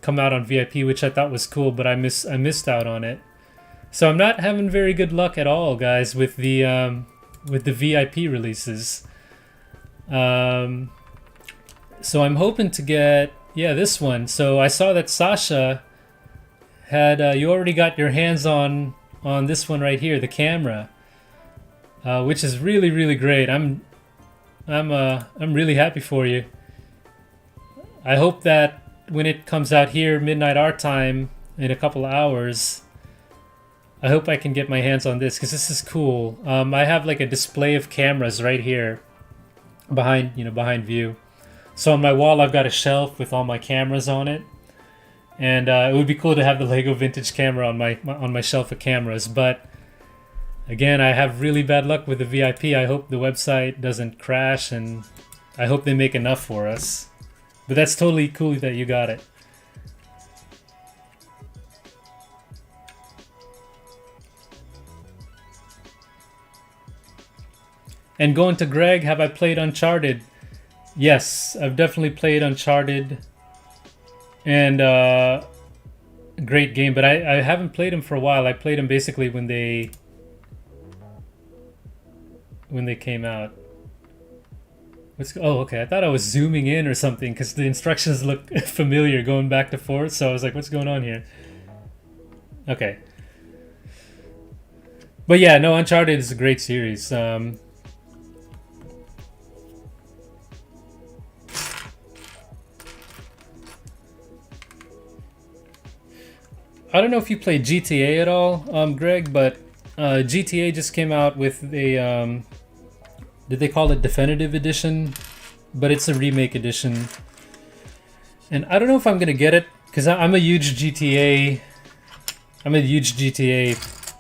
come out on VIP, which I thought was cool, but I missed out on it. So I'm not having very good luck at all, guys, with the VIP releases. So I'm hoping to get this one. So I saw that Sasha had you already got your hands on this one right here, the camera, which is really great. I'm really happy for you. I hope that when it comes out here midnight our time in a couple of hours, I hope I can get my hands on this because this is cool. I have like a display of cameras right here behind view. So on my wall I've got a shelf with all my cameras on it. And it would be cool to have the Lego vintage camera on my shelf of cameras, but again, I have really bad luck with the VIP. I hope the website doesn't crash, and I hope they make enough for us. But that's totally cool that you got it. And going to Greg, have I played Uncharted? Yes, I've definitely played Uncharted. And great game, but I haven't played them for a while. I played them basically when they came out. Okay. I thought I was zooming in or something because the instructions look familiar going back to forth. So I was like, what's going on here? Okay. But yeah, no, Uncharted is a great series. I don't know if you play GTA at all, Greg, but GTA just came out with a, did they call it Definitive Edition? But it's a remake edition. And I don't know if I'm going to get it, because I'm a huge GTA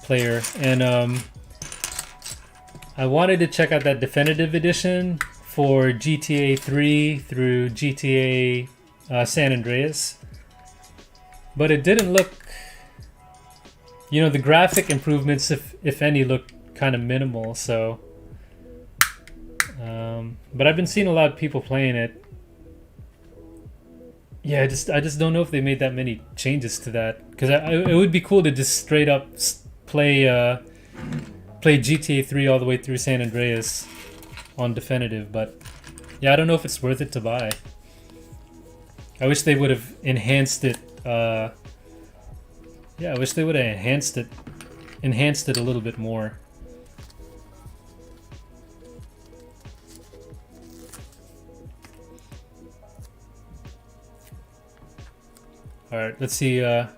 player, and I wanted to check out that Definitive Edition for GTA 3 through GTA San Andreas. But it didn't look, the graphic improvements, if any, look kind of minimal. So, but I've been seeing a lot of people playing it. Yeah, I just don't know if they made that many changes to that, because it would be cool to just straight up play GTA 3 all the way through San Andreas on Definitive. But yeah, I don't know if it's worth it to buy. I wish they would have enhanced it. I wish they would have enhanced it enhanced it a little bit more. All right, let's see. Let's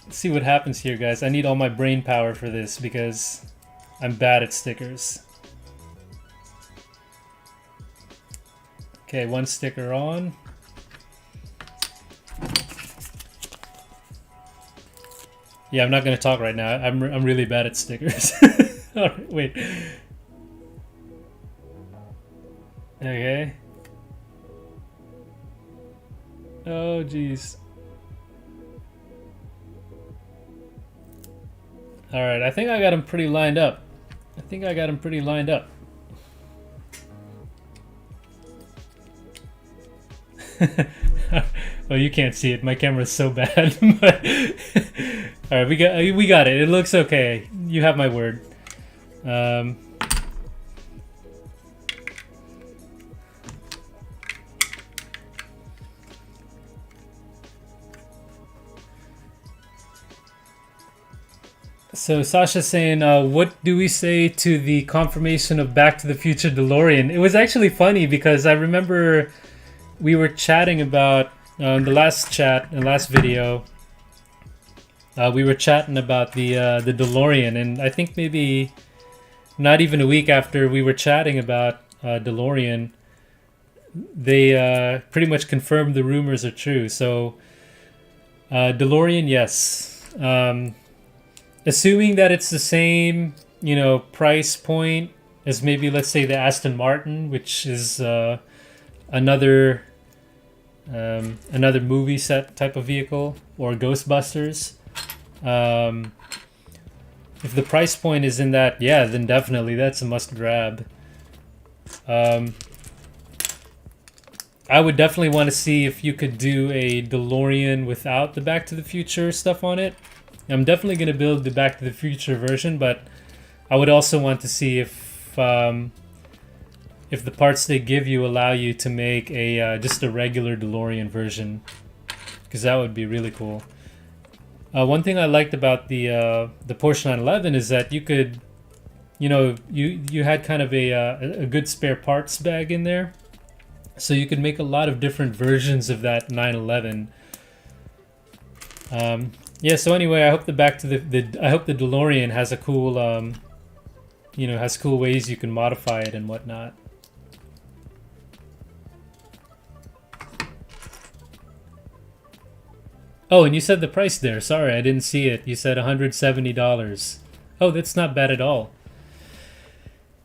see what happens here, guys. I need all my brain power for this because I'm bad at stickers. Okay, one sticker on. Yeah, I'm not gonna talk right now. I'm really bad at stickers. All right, wait. Okay. Oh, jeez. All right, I think I got him pretty lined up. Oh, you can't see it. My camera's so bad. But all right, we got it. It looks okay. You have my word. So Sasha's saying, what do we say to the confirmation of Back to the Future DeLorean? It was actually funny because I remember we were chatting about the last video. We were chatting about the DeLorean, and I think maybe not even a week after we were chatting about DeLorean, they pretty much confirmed the rumors are true. So DeLorean, yes. Assuming that it's the same, you know, price point as maybe, let's say, the Aston Martin, which is another movie set type of vehicle, or Ghostbusters. If the price point is in that, yeah, then definitely that's a must grab. I would definitely want to see if you could do a DeLorean without the Back to the Future stuff on it. I'm definitely going to build the Back to the Future version, but I would also want to see if the parts they give you allow you to make a just a regular DeLorean version, because that would be really cool. One thing I liked about the Porsche 911 is that you could, you know, you had kind of a good spare parts bag in there, so you could make a lot of different versions of that 911. Yeah. So anyway, I hope the DeLorean has a cool, you know, has cool ways you can modify it and whatnot. Oh, and you said the price there. Sorry, I didn't see it. You said $170. Oh, that's not bad at all.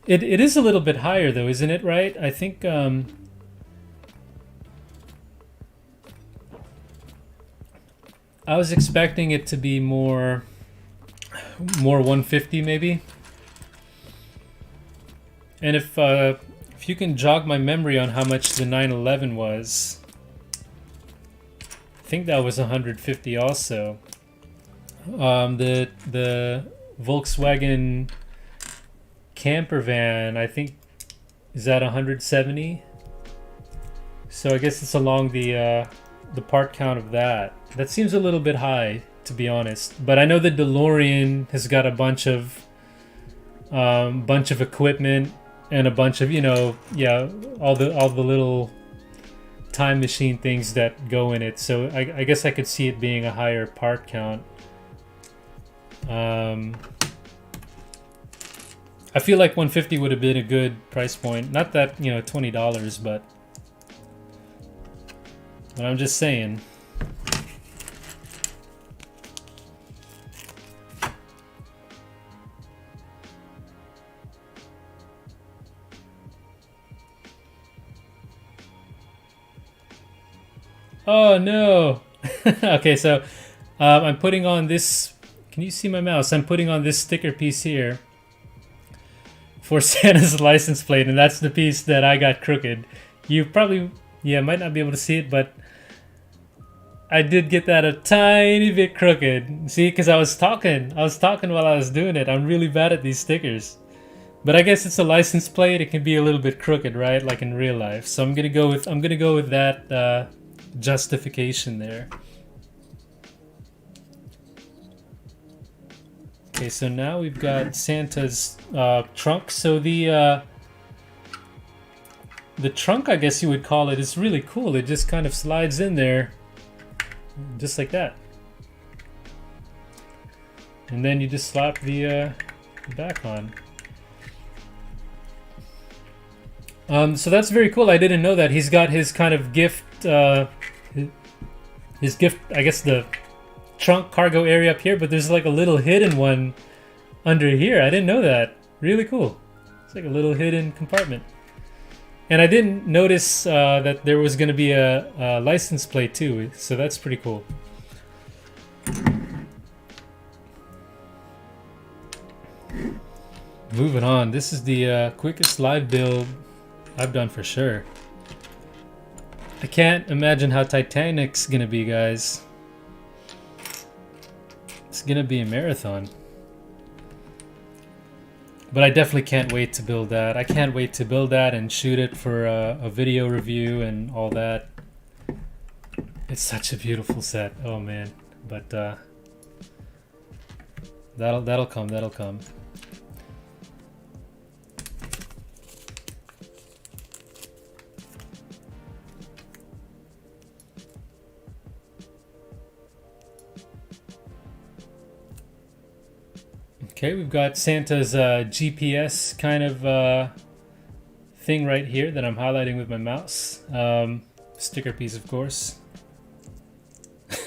It is a little bit higher though, isn't it? Right? I think. I was expecting it to be more 150 maybe. And if you can jog my memory on how much the 911 was, I think that was 150 also. The Volkswagen camper van, I think, is at 170. So I guess it's along the part count of that. That seems a little bit high, to be honest. But I know the DeLorean has got a bunch of equipment and a bunch of, you know, yeah, all the little time machine things that go in it. So I guess I could see it being a higher part count. I feel like 150 would have been a good price point. Not that, you know, $20, but I'm just saying. Oh no. Okay, so I'm putting on this. Can you see my mouse? I'm putting on this sticker piece here for Santa's license plate, and that's the piece that I got crooked. You probably, yeah, might not be able to see it, but I did get that a tiny bit crooked. See, because I was talking while I was doing it. I'm really bad at these stickers. But I guess it's a license plate. It can be a little bit crooked, right? Like in real life. So I'm gonna go with that justification there. Okay, so now we've got Santa's trunk. So the trunk, I guess you would call it, is really cool. It just kind of slides in there, just like that. And then you just slap the back on. So that's very cool. I didn't know that. He's got his kind of gift, his gift, I guess the trunk cargo area up here, but there's like a little hidden one under here. I didn't know that. Really cool. It's like a little hidden compartment. And I didn't notice that there was going to be a license plate too, so that's pretty cool. Moving on, this is the quickest live build I've done for sure. I can't imagine how Titanic's gonna be, guys. It's gonna be a marathon. But I definitely can't wait to build that. I can't wait to build that and shoot it for a video review and all that. It's such a beautiful set. Oh man. But that'll come, that'll come. Okay, we've got Santa's GPS kind of thing right here that I'm highlighting with my mouse. Sticker piece, of course.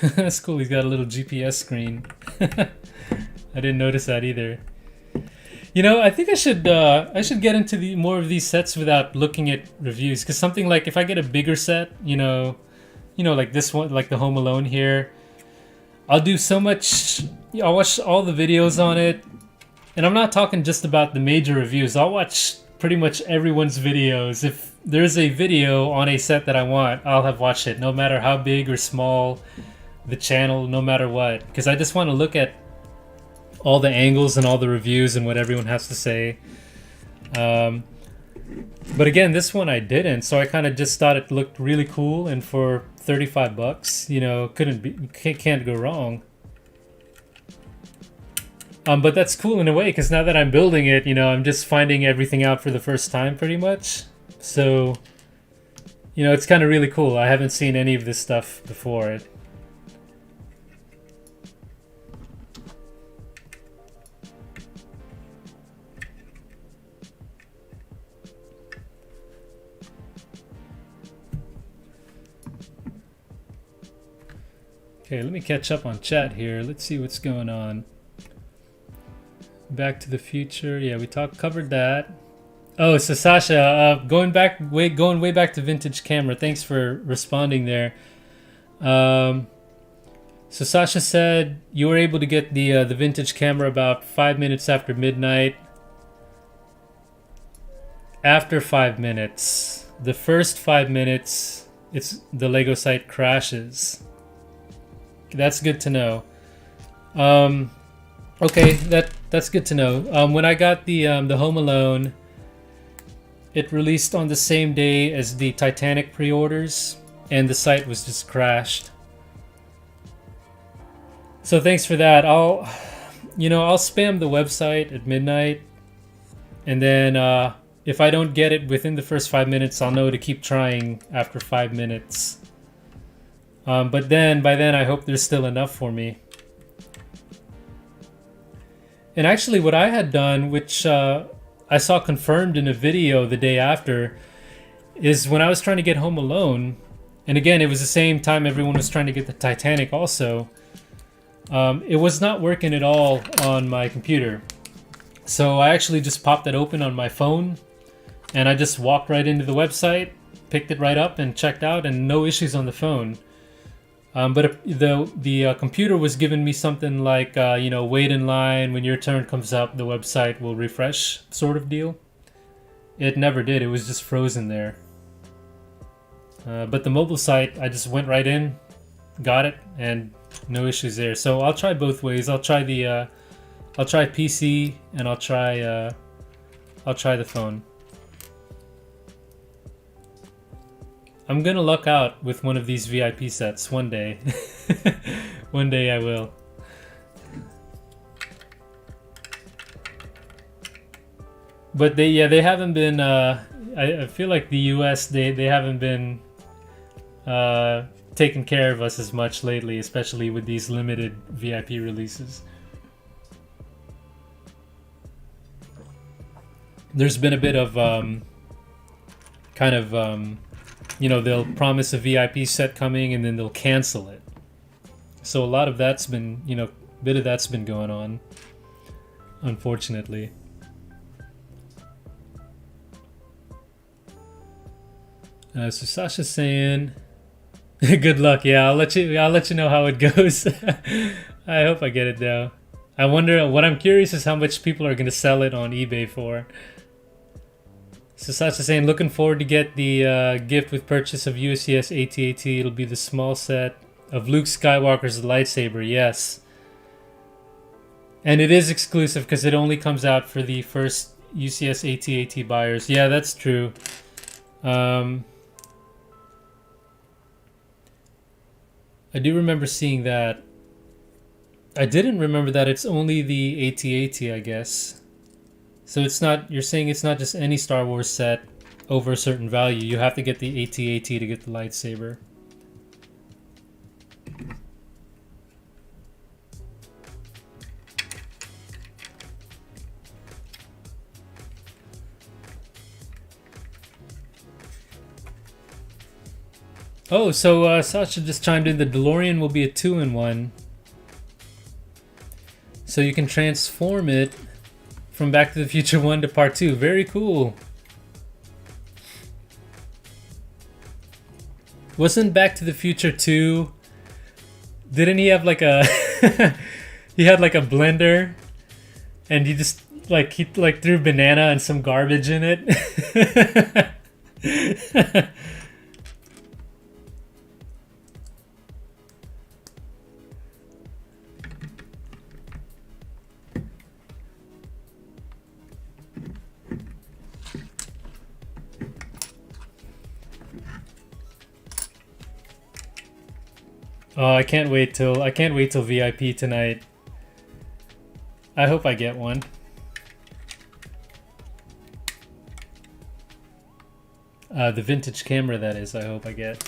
That's cool, he's got a little GPS screen. I didn't notice that either. You know, I think I should get into more of these sets without looking at reviews, because something like if I get a bigger set, you know, like this one, like the Home Alone here, I'll do so much. I'll watch all the videos on it. And I'm not talking just about the major reviews. I'll watch pretty much everyone's videos. If there's a video on a set that I want, I'll have watched it, no matter how big or small the channel, no matter what. Because I just want to look at all the angles and all the reviews and what everyone has to say. But again, this one I didn't, so I kind of just thought it looked really cool, and for 35 bucks, you know, can't go wrong. But that's cool in a way, because now that I'm building it, you know, I'm just finding everything out for the first time pretty much. So, you know, it's kind of really cool. I haven't seen any of this stuff before. Okay, let me catch up on chat here. Let's see what's going on. Back to the Future. Yeah, we covered that. Oh, so Sasha, going way back to vintage camera. Thanks for responding there. So Sasha said you were able to get the vintage camera about 5 minutes after midnight. After 5 minutes, the first 5 minutes, the Lego site crashes. That's good to know. Okay, that's good to know. When I got the Home Alone, it released on the same day as the Titanic pre-orders, and the site was just crashed. So thanks for that. I'll spam the website at midnight, and then if I don't get it within the first 5 minutes, I'll know to keep trying after 5 minutes. But then by then I hope there's still enough for me. And actually what I had done, which I saw confirmed in a video the day after, is when I was trying to get Home Alone, and again, it was the same time everyone was trying to get the Titanic also, it was not working at all on my computer. So I actually just popped it open on my phone, and I just walked right into the website, picked it right up and checked out, and no issues on the phone. But the computer was giving me something like, wait in line. When your turn comes up, the website will refresh, sort of deal. It never did. It was just frozen there. But the mobile site, I just went right in, got it, and no issues there. So I'll try both ways. I'll try PC, and I'll try the phone. I'm gonna luck out with one of these VIP sets one day. One day I will. But they haven't been. I feel like the US they haven't been taking care of us as much lately, especially with these limited VIP releases. There's been a bit of kind of you know, they'll promise a VIP set coming and then they'll cancel it. So a lot of that's been, you know, a bit of that's been going on, unfortunately. So Sasha's saying, "Good luck." Yeah, I'll let you know how it goes. I hope I get it though. I wonder. What I'm curious is how much people are gonna sell it on eBay for. So Sasha's saying, "Looking forward to get the gift with purchase of UCS AT-AT. It'll be the small set of Luke Skywalker's lightsaber." Yes, and it is exclusive because it only comes out for the first UCS AT-AT buyers. Yeah, that's true. I do remember seeing that. I didn't remember that it's only the AT-AT, I guess. So it's not, you're saying it's not just any Star Wars set over a certain value. You have to get the AT-AT to get the lightsaber. Oh, so Sasha just chimed in. The DeLorean will be a 2-in-1. So you can transform it from Back to the Future 1 to Part 2. Very cool. Wasn't Back to the Future 2... Didn't he have like a... he had like a blender and he just like threw banana and some garbage in it. Oh, I can't wait till VIP tonight. I hope I get one. The vintage camera, that is, I hope I get.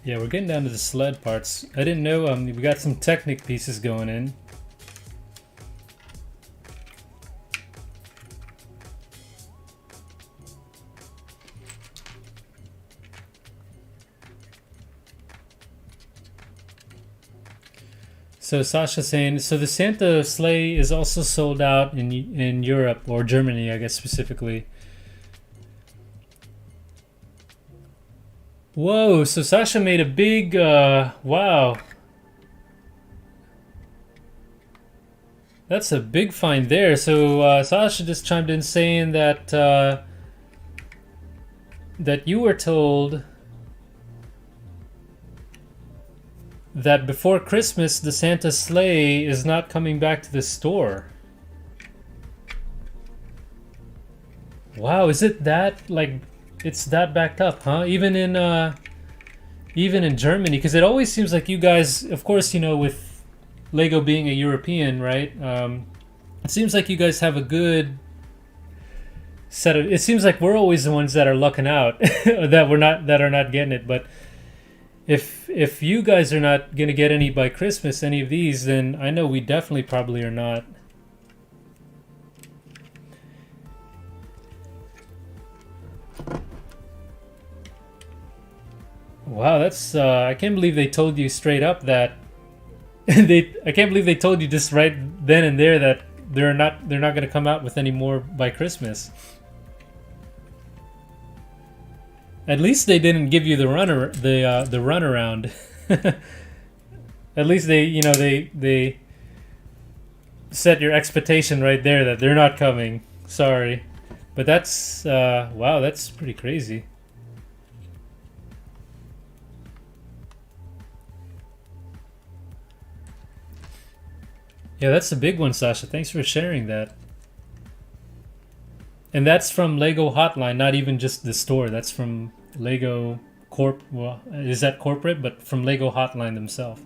Yeah, we're getting down to the sled parts. I didn't know we got some Technic pieces going in. So Sasha's saying, so the Santa sleigh is also sold out in Europe, or Germany, I guess specifically. Whoa, so Sasha made a big, wow. That's a big find there. So Sasha just chimed in saying that, that you were told that before Christmas, the Santa sleigh is not coming back to the store. Wow, is it that, like... It's that backed up, huh? Even in Germany, because it always seems like you guys, of course, you know, with Lego being a European, right? It seems like you guys have a good set of. It seems like we're always the ones that are lucking out, that are not getting it. But if you guys are not gonna get any by Christmas, any of these, then I know we definitely probably are not. Wow, that's I can't believe they told you straight up that I can't believe they told you just right then and there that they're not going to come out with any more by Christmas. At least they didn't give you the runaround. At least they set your expectation right there that they're not coming. Sorry, but that's wow, that's pretty crazy. Yeah, that's a big one, Sasha. Thanks for sharing that. And that's from Lego Hotline, not even just the store. That's from Lego Corp. Well, is that corporate? But from Lego Hotline themselves.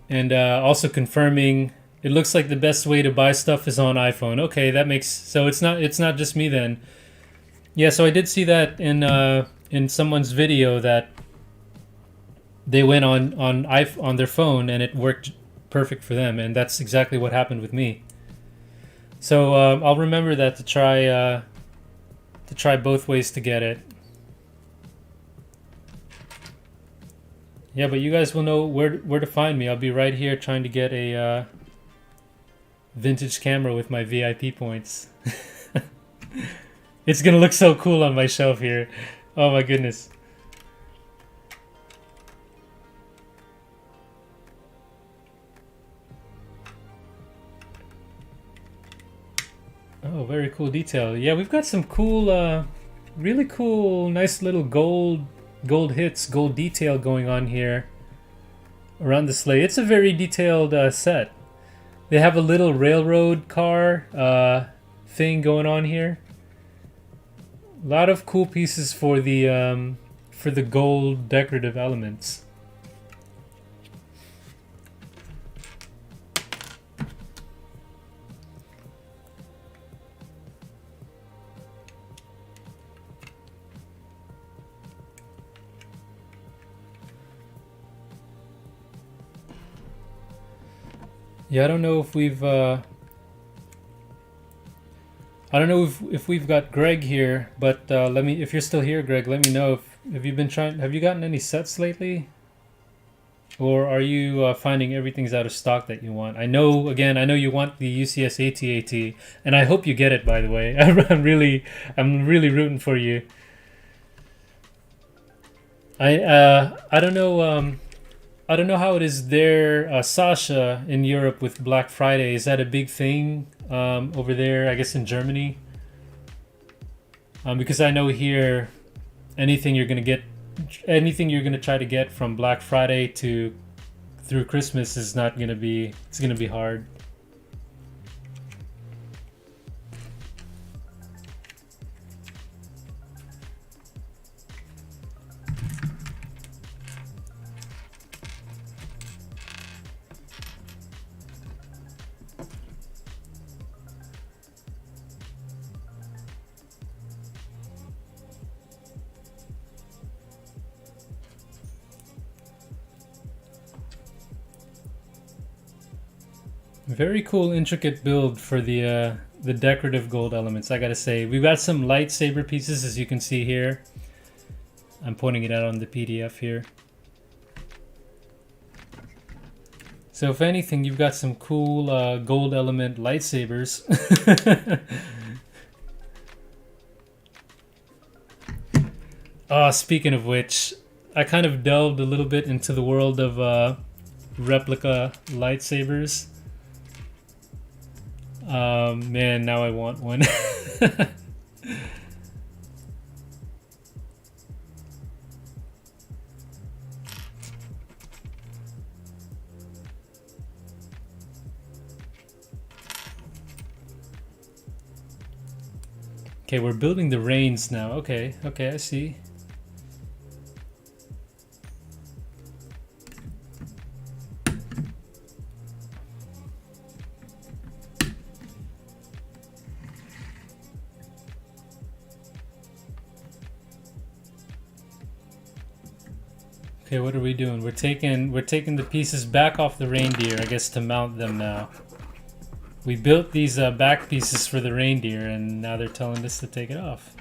And also confirming, it looks like the best way to buy stuff is on iPhone. Okay, that makes so it's not just me then. Yeah, so I did see that in someone's video that they went on their phone and it worked perfect for them, and that's exactly what happened with me. So I'll remember that to try both ways to get it. Yeah, but you guys will know where to find me. I'll be right here trying to get a vintage camera with my VIP points. It's gonna look so cool on my shelf here. Oh my goodness. Oh, very cool detail. Yeah, we've got some cool, really cool, nice little gold hits, gold detail going on here around the sleigh. It's a very detailed set. They have a little railroad car thing going on here. A lot of cool pieces for the gold decorative elements. Yeah, I don't know if we've if we've got Greg here, but let me, if you're still here, Greg, let me know if have you gotten any sets lately, or are you finding everything's out of stock that you want? I know you want the UCS AT-AT, and I hope you get it. By the way, I'm really rooting for you. I don't know. I don't know how it is there, Sasha, in Europe with Black Friday. Is that a big thing over there, I guess, in Germany? Because I know here, anything you're going to try to get from Black Friday to through Christmas is not going to be, it's going to be hard. Very cool, intricate build for the decorative gold elements. I gotta say, we've got some lightsaber pieces, as you can see here. I'm pointing it out on the PDF here. So if anything, you've got some cool gold element lightsabers. Speaking of which, I kind of delved a little bit into the world of replica lightsabers. Man, now I want one. Okay, we're building the reins now. Okay, I see. Okay, what are we doing? We're taking the pieces back off the reindeer, I guess, to mount them now. We built these back pieces for the reindeer, and now they're telling us to take it off.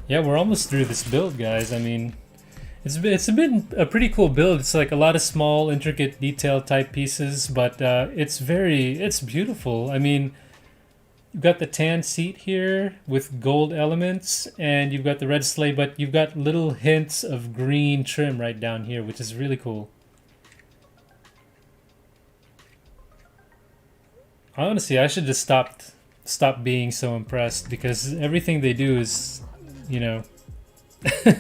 Yeah, we're almost through this build, guys. I mean, it's been a pretty cool build. It's like a lot of small, intricate, detail type pieces, but it's beautiful. I mean, you've got the tan seat here with gold elements, and you've got the red sleigh, but you've got little hints of green trim right down here, which is really cool. Honestly, I should just stop being so impressed, because everything they do is, you know, it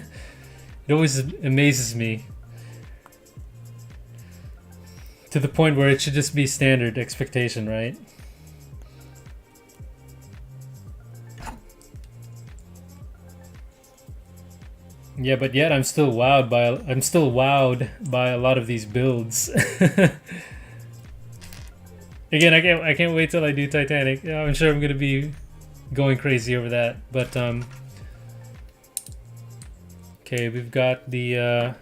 always amazes me to the point where it should just be standard expectation, right? Yeah, but yet I'm still wowed by a lot of these builds. Again, I can't wait till I do Titanic. I'm sure I'm gonna be going crazy over that. But okay, we've got the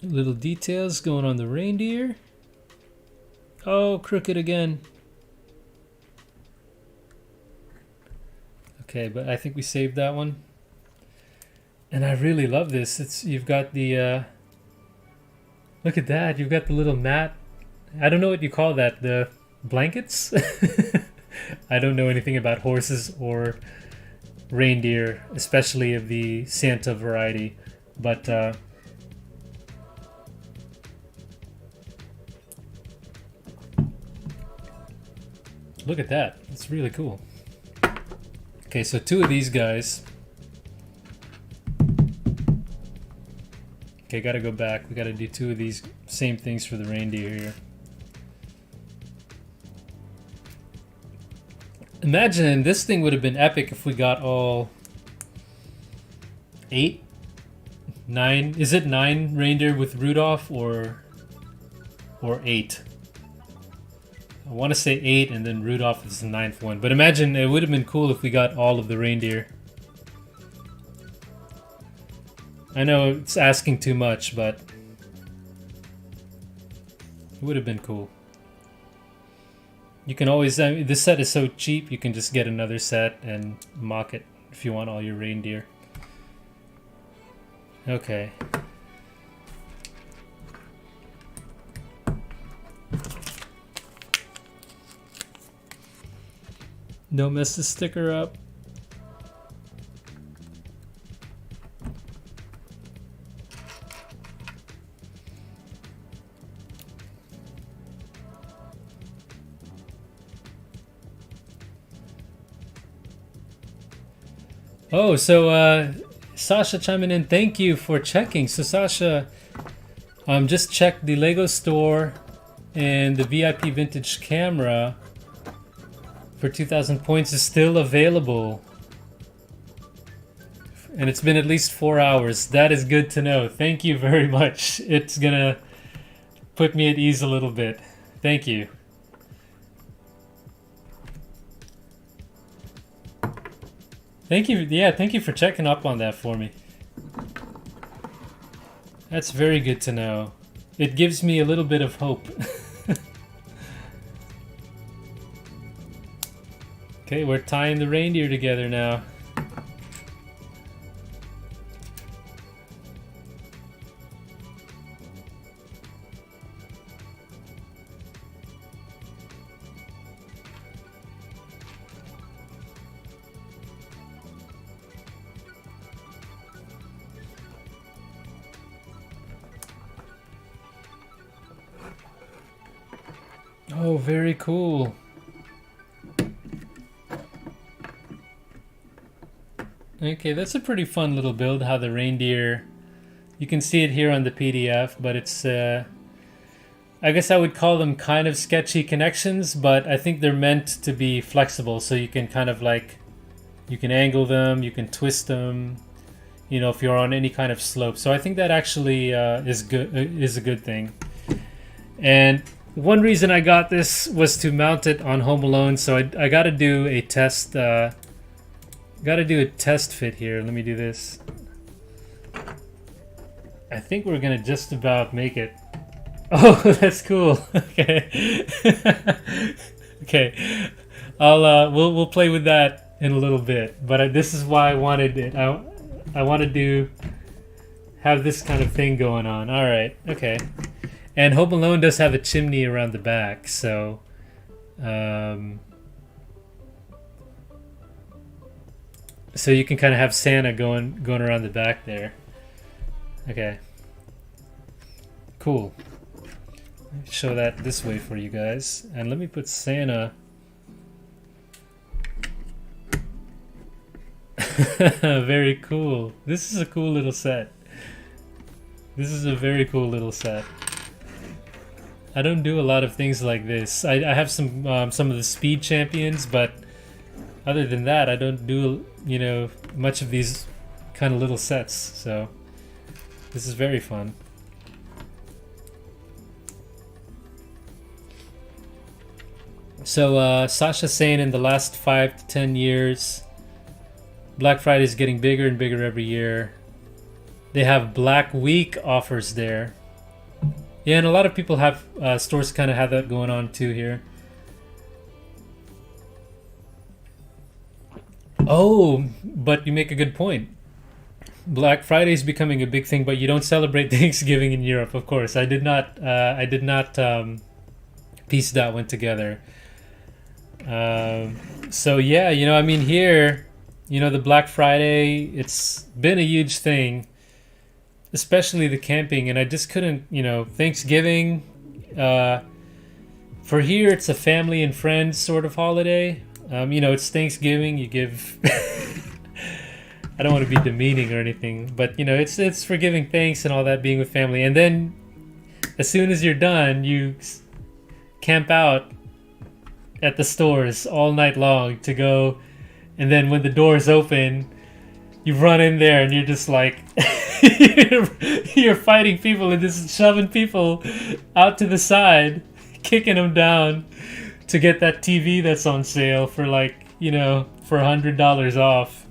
little details going on the reindeer. Oh, crooked again. Okay, but I think we saved that one. And I really love this. You've got the look at that. You've got the little mat. I don't know what you call that. The blankets? I don't know anything about horses or reindeer, especially of the Santa variety. But look at that. It's really cool. Okay, so two of these guys. Okay, gotta go back. We gotta do two of these same things for the reindeer here. Imagine this thing would have been epic if we got all 8, 9. Is it 9 reindeer with Rudolph or 8? I want to say 8, and then Rudolph is the 9th one. But imagine it would have been cool if we got all of the reindeer. I know it's asking too much, but it would have been cool. You can always, I mean, this set is so cheap, you can just get another set and mock it if you want all your reindeer. Okay. Don't mess the sticker up. Oh, so Sasha chiming in, thank you for checking. So Sasha, just checked the Lego store, and the VIP vintage camera for 2,000 points is still available. And it's been at least 4 hours. That is good to know. Thank you very much. It's gonna put me at ease a little bit. Thank you. Thank you, yeah, thank you for checking up on that for me. That's very good to know. It gives me a little bit of hope. Okay, we're tying the reindeer together now. Oh, very cool. Okay, that's a pretty fun little build, how the reindeer... You can see it here on the PDF, but it's... I guess I would call them kind of sketchy connections, but I think they're meant to be flexible, so you can kind of like... You can angle them, you can twist them, you know, if you're on any kind of slope. So I think that actually is a good thing. And one reason I got this was to mount it on Home Alone, so I got to do a test. Got to do a test fit here. Let me do this. I think we're gonna just about make it. Oh, that's cool. Okay. Okay. We'll play with that in a little bit. But this is why I wanted it. I wanted to have this kind of thing going on. All right. Okay. And Home Alone does have a chimney around the back, so so you can kind of have Santa going around the back there. Okay. Cool. Show that this way for you guys. And let me put Santa. Very cool. This is a cool little set. This is a very cool little set. I don't do a lot of things like this. I have some of the speed champions, but other than that, I don't do, you know, much of these kind of little sets. So this is very fun. So Sasha's saying in the last 5 to 10 years, Black Friday is getting bigger and bigger every year. They have Black Week offers there. Yeah, and a lot of people have stores kind of have that going on too here. Oh, but you make a good point. Black Friday is becoming a big thing, but you don't celebrate Thanksgiving in Europe, of course. I did not piece that one together. So yeah, you know, I mean here, you know, the Black Friday, it's been a huge thing, especially the camping, and I just couldn't, you know, Thanksgiving, for here it's a family and friends sort of holiday. You know, it's Thanksgiving, you give I don't want to be demeaning or anything, but you know, it's for giving thanks and all that, being with family, and then as soon as you're done, you camp out at the stores all night long to go, and then when the doors open, you run in there and you're just like you're fighting people and just shoving people out to the side, kicking them down to get that TV that's on sale for, like, you know, for $100 off.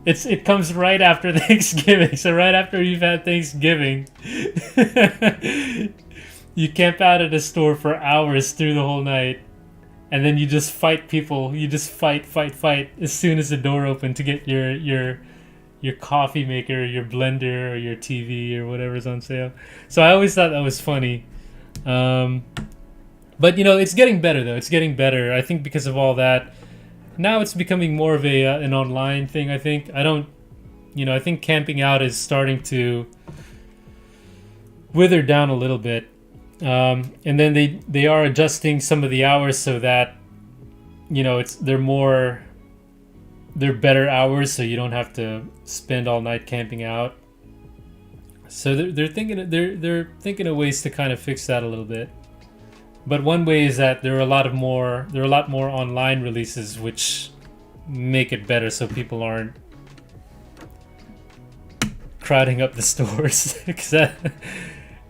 It comes right after Thanksgiving, so right after you've had Thanksgiving, you camp out at a store for hours through the whole night, and then you just fight people. You just fight as soon as the door opens to get your coffee maker, your blender, or your TV, or whatever's on sale. So I always thought that was funny. But you know, it's getting better though. It's getting better. I think because of all that, now it's becoming more of an online thing. I think I think camping out is starting to wither down a little bit. And then they are adjusting some of the hours so that, you know, they're better hours, so you don't have to spend all night camping out. So they're thinking of ways to kind of fix that a little bit. But one way is that there are a lot more online releases which make it better, so people aren't crowding up the stores.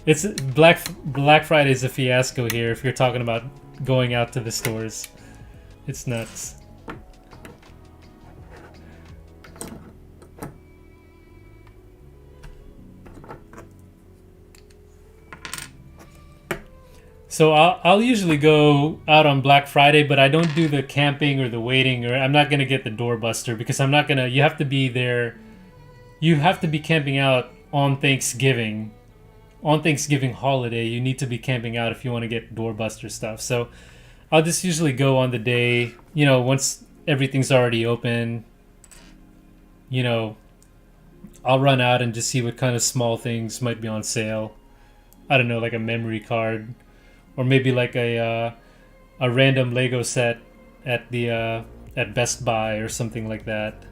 It's Black Friday is a fiasco here if you're talking about going out to the stores. It's nuts. So I'll usually go out on Black Friday, but I don't do the camping or the waiting, or I'm not gonna get the doorbuster because I'm not gonna. You have to be there. You have to be camping out on Thanksgiving. On Thanksgiving holiday, you need to be camping out if you want to get doorbuster stuff. So I'll just usually go on the day, you know, once everything's already open. You know, I'll run out and just see what kind of small things might be on sale. I don't know, like a memory card, or maybe like a random Lego set at the at Best Buy or something like that.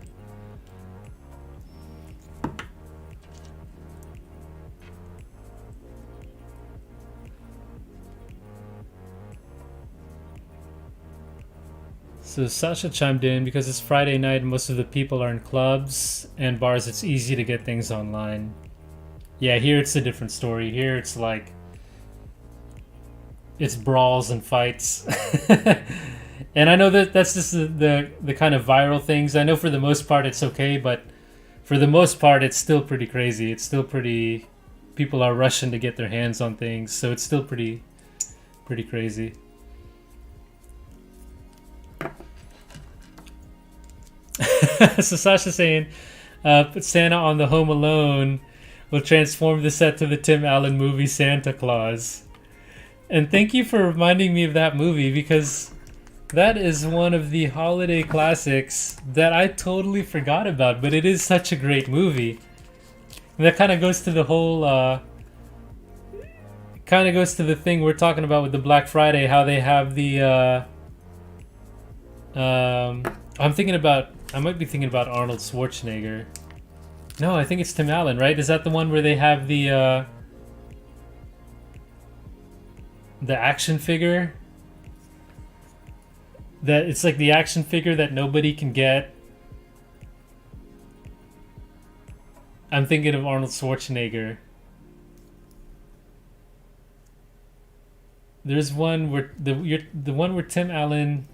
So Sasha chimed in, because it's Friday night and most of the people are in clubs and bars, it's easy to get things online. Yeah, here it's a different story. Here it's like, it's brawls and fights. And I know that that's just the kind of viral things. I know for the most part it's okay, but for the most part it's still pretty crazy. It's still pretty people are rushing to get their hands on things, so it's still pretty crazy. So Sasha's saying, put Santa on the Home Alone will transform the set to the Tim Allen movie Santa Claus. And thank you for reminding me of that movie, because that is one of the holiday classics that I totally forgot about, but it is such a great movie. And that kind of goes to the whole, kind of goes to the thing we're talking about with the Black Friday, how they have the, I might be thinking about Arnold Schwarzenegger. No, I think it's Tim Allen, right? Is that the one where they have the action figure? That it's like the action figure that nobody can get. I'm thinking of Arnold Schwarzenegger. There's one where the one where Tim Allen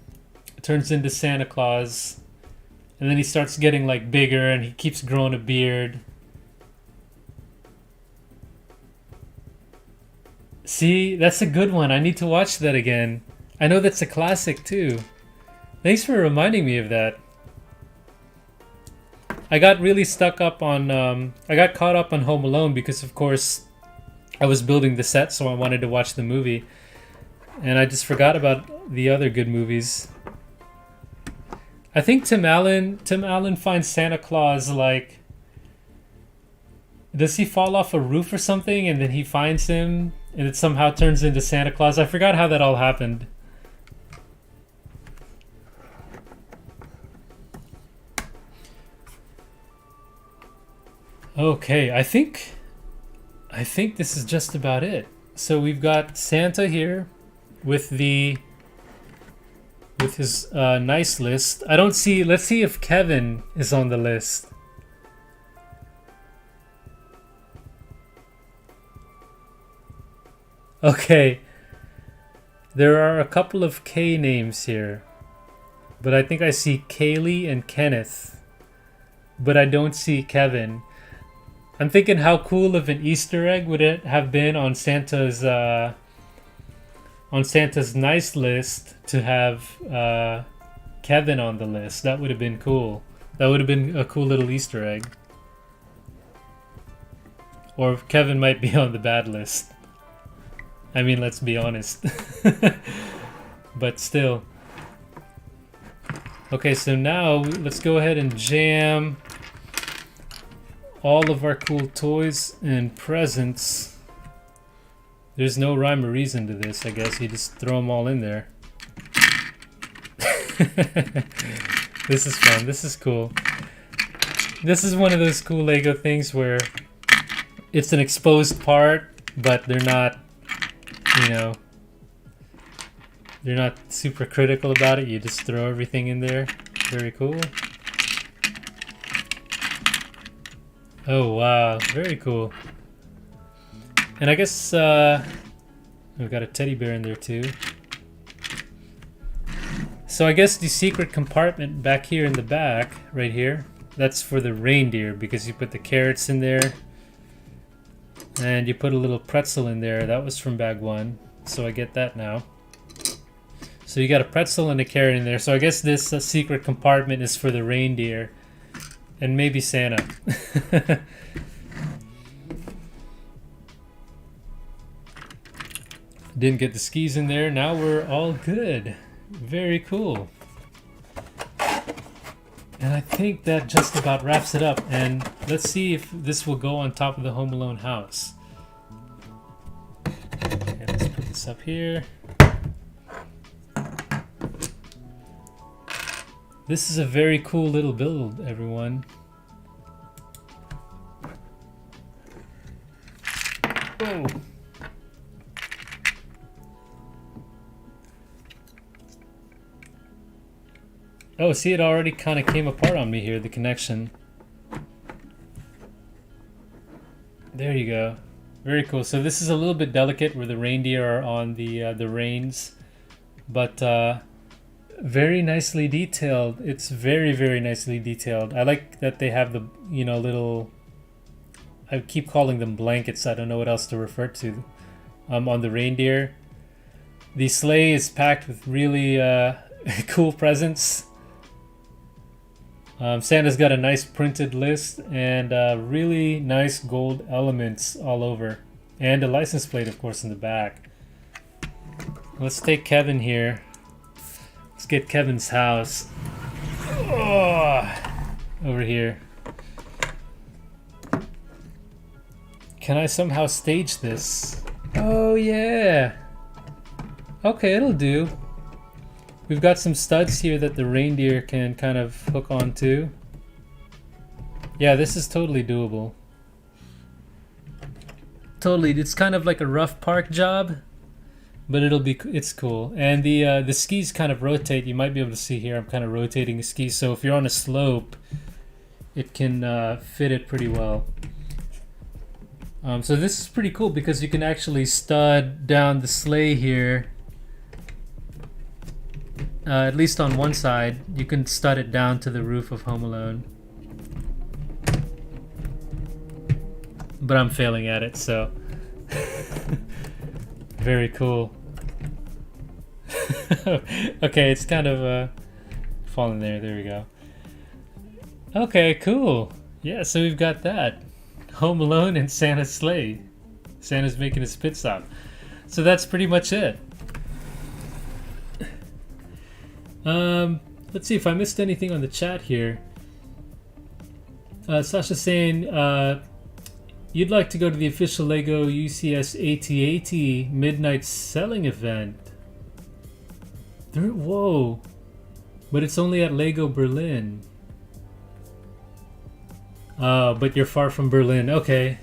turns into Santa Claus, and then he starts getting like bigger, and he keeps growing a beard. See, that's a good one. I need to watch that again. I know that's a classic too. Thanks for reminding me of that. I got really stuck up on, I got caught up on Home Alone because, of course, I was building the set, so I wanted to watch the movie. And I just forgot about the other good movies. I think Tim Allen finds Santa Claus, like, does he fall off a roof or something, and then he finds him, and it somehow turns into Santa Claus? I forgot how that all happened. Okay, I think this is just about it. So we've got Santa here with his nice list. I don't see. Let's see if Kevin is on the list. Okay, there are a couple of K names here, but I think I see Kaylee and Kenneth, but I don't see Kevin. I'm thinking, how cool of an Easter egg would it have been on Santa's nice list to have Kevin on the list? That would have been cool. That would have been a cool little Easter egg. Or Kevin might be on the bad list. I mean, let's be honest. But still. Okay, so now let's go ahead and jam all of our cool toys and presents. There's no rhyme or reason to this, I guess. You just throw them all in there. This is fun. This is cool. This is one of those cool Lego things where it's an exposed part, but they're not, you know, they're not super critical about it. You just throw everything in there. Very cool. Oh wow, very cool. And I guess we've got a teddy bear in there too. So I guess the secret compartment back here in the back, right here, that's for the reindeer, because you put the carrots in there and you put a little pretzel in there. That was from bag one, so I get that now. So you got a pretzel and a carrot in there. So I guess this secret compartment is for the reindeer. And maybe Santa. Didn't get the skis in there. Now we're all good. Very cool. And I think that just about wraps it up. And let's see if this will go on top of the Home Alone house. Okay, let's put this up here. This is a very cool little build, everyone. Whoa. Oh, see, it already kind of came apart on me here, the connection. There you go. Very cool. So this is a little bit delicate where the reindeer are on the reins, but very nicely detailed. It's very, very nicely detailed. I like that they have the, you know, little I keep calling them blankets. I don't know what else to refer to. On the reindeer. The sleigh is packed with really cool presents. Santa's got a nice printed list and really nice gold elements all over. And a license plate, of course, in the back. Let's take Kevin here. Let's get Kevin's house. Oh, over here. Can I somehow stage this? Oh, yeah. Okay, it'll do. We've got some studs here that the reindeer can kind of hook onto. Yeah, this is totally doable. Totally, it's kind of like a rough park job, but it's cool. And the skis kind of rotate. You might be able to see here I'm kind of rotating the skis, so if you're on a slope, it can fit it pretty well. So this is pretty cool because you can actually stud down the sleigh here. At least on one side, you can stud it down to the roof of Home Alone. But I'm failing at it, so very cool. Okay, it's kind of falling there. There we go. Okay, cool. Yeah, so we've got that. Home Alone and Santa's sleigh. Santa's making his pit stop. So that's pretty much it. Let's see if I missed anything on the chat here. Sasha's saying you'd like to go to the official Lego UCS AT-AT midnight selling event. Whoa, but it's only at Lego Berlin. But you're far from Berlin. Okay.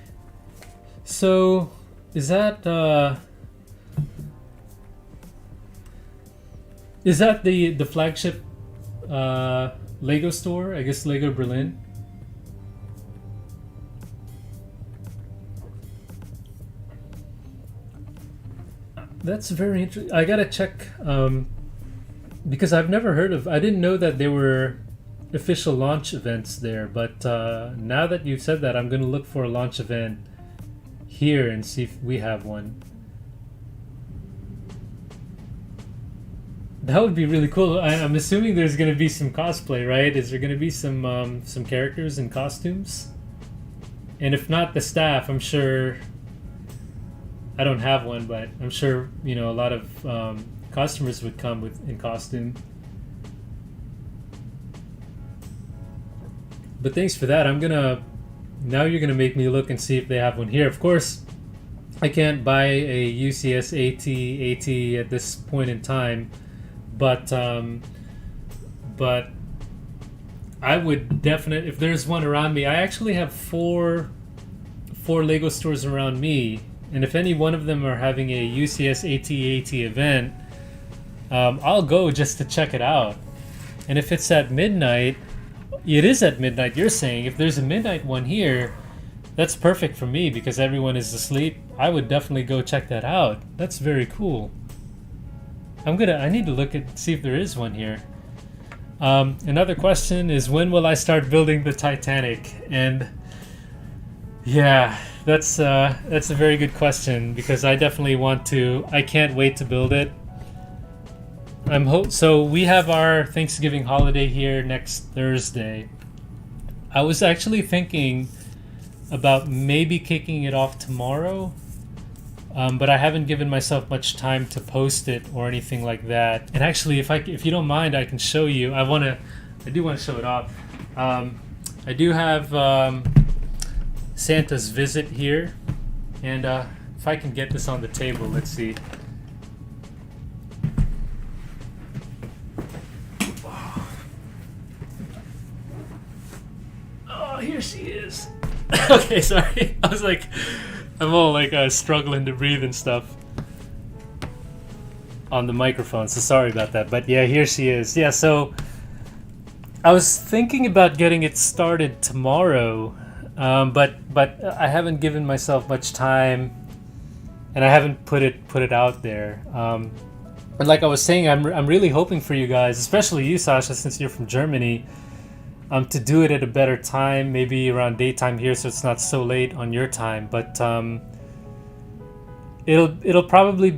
So, is that the flagship Lego store? I guess Lego Berlin. That's very interesting. I gotta check because I've never heard of. I didn't know that there were official launch events there, but now that you've said that, I'm gonna look for a launch event here and see if we have one. That would be really cool. I'm assuming there's gonna be some cosplay, right? Is there gonna be some characters in costumes? And if not the staff, I'm sure. I don't have one, but I'm sure a lot of customers would come in costume. But thanks for that. Now you're gonna make me look and see if they have one here. Of course, I can't buy a UCS AT-AT at this point in time, but I would definitely, if there's one around me. I actually have four Lego stores around me, and if any one of them are having a UCS AT-AT event, I'll go just to check it out. And if it's at midnight. It is at midnight, you're saying. If there's a midnight one here, that's perfect for me because everyone is asleep. I would definitely go check that out. That's very cool. I need to see if there is one here. Another question is, when will I start building the Titanic? And yeah, that's a very good question because I definitely want to. I can't wait to build it. So we have our Thanksgiving holiday here next Thursday. I was actually thinking about maybe kicking it off tomorrow, but I haven't given myself much time to post it or anything like that. And actually, if you don't mind, I can show you. I do want to show it off. I do have Santa's visit here, and if I can get this on the table, let's see. Here she is. Okay, sorry. I was like, I'm all like struggling to breathe and stuff on the microphone, so sorry about that. But yeah, here she is. Yeah, so I was thinking about getting it started tomorrow, but I haven't given myself much time, and I haven't put it out there. But like I was saying, I'm really hoping for you guys, especially you, Sasha, since you're from Germany. to do it at a better time, maybe around daytime here, so it's not so late on your time. But it'll probably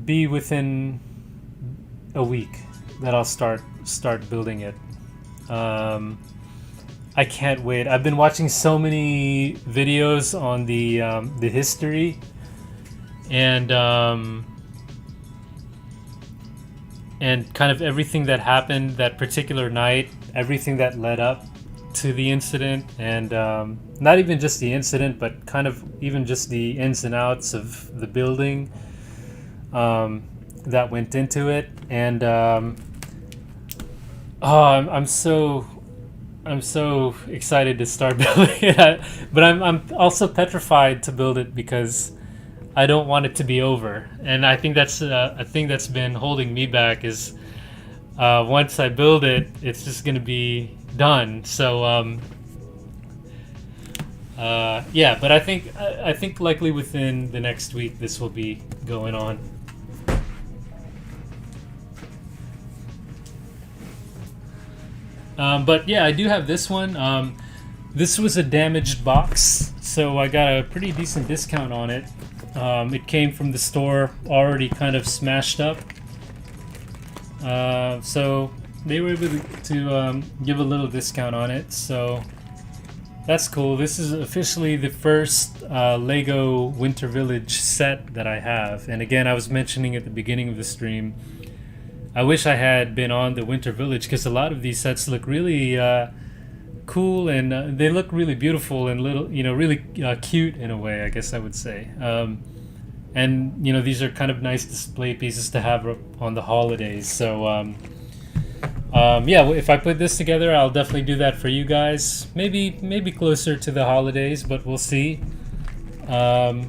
be within a week that I'll start building it. I can't wait. I've been watching so many videos on the history and kind of everything that happened that particular night, everything that led up to the incident, and not even just the incident, but kind of even just the ins and outs of the building that went into it. And I'm so excited to start building it, but I'm also petrified to build it because I don't want it to be over. And I think that's a thing that's been holding me back is once I build it, it's just going to be done. So yeah, but I think likely within the next week this will be going on. But yeah, I do have this one. This was a damaged box, so I got a pretty decent discount on it. It came from the store already kind of smashed up. So they were able to give a little discount on it, so that's cool. This is officially the first Lego Winter Village set that I have. And again, I was mentioning at the beginning of the stream, I wish I had been on the Winter Village because a lot of these sets look really cool, and they look really beautiful and really cute in a way, I guess I would say. And these are kind of nice display pieces to have on the holidays. So yeah, if I put this together, I'll definitely do that for you guys. Maybe closer to the holidays, but we'll see. But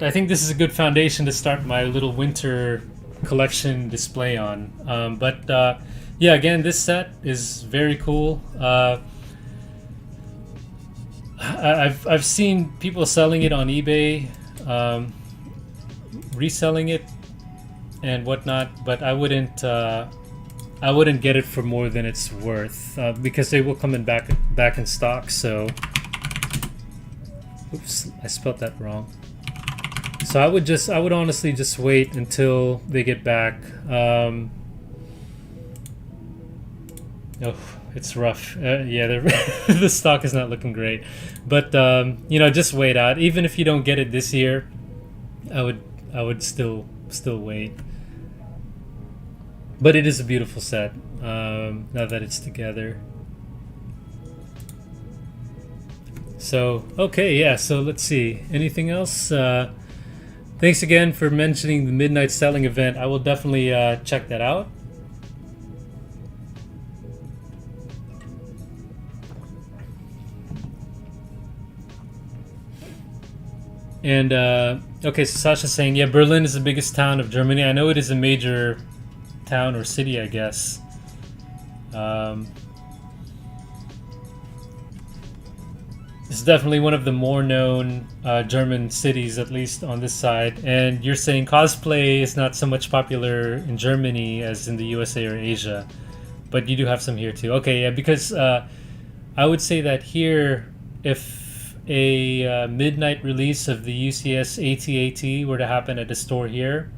I think this is a good foundation to start my little winter collection display on. Yeah, again, this set is very cool. I've seen people selling it on eBay, reselling it and whatnot, but I wouldn't get it for more than it's worth because they will come in back in stock. So, oops, I spelled that wrong. So I would honestly just wait until they get back. Oh, it's rough. Yeah, the stock is not looking great. But just wait out. Even if you don't get it this year, I would still wait. But it is a beautiful set. Now that it's together. So okay, yeah. So let's see. Anything else? Thanks again for mentioning the midnight selling event. I will definitely check that out. And okay, so Sasha's saying, yeah, Berlin is the biggest town of Germany. I know it is a major town or city, I guess. It's definitely one of the more known German cities, at least on this side. And you're saying cosplay is not so much popular in Germany as in the USA or Asia, but you do have some here too. Okay, yeah, because I would say that here, if a midnight release of the UCS AT-AT were to happen at a store here,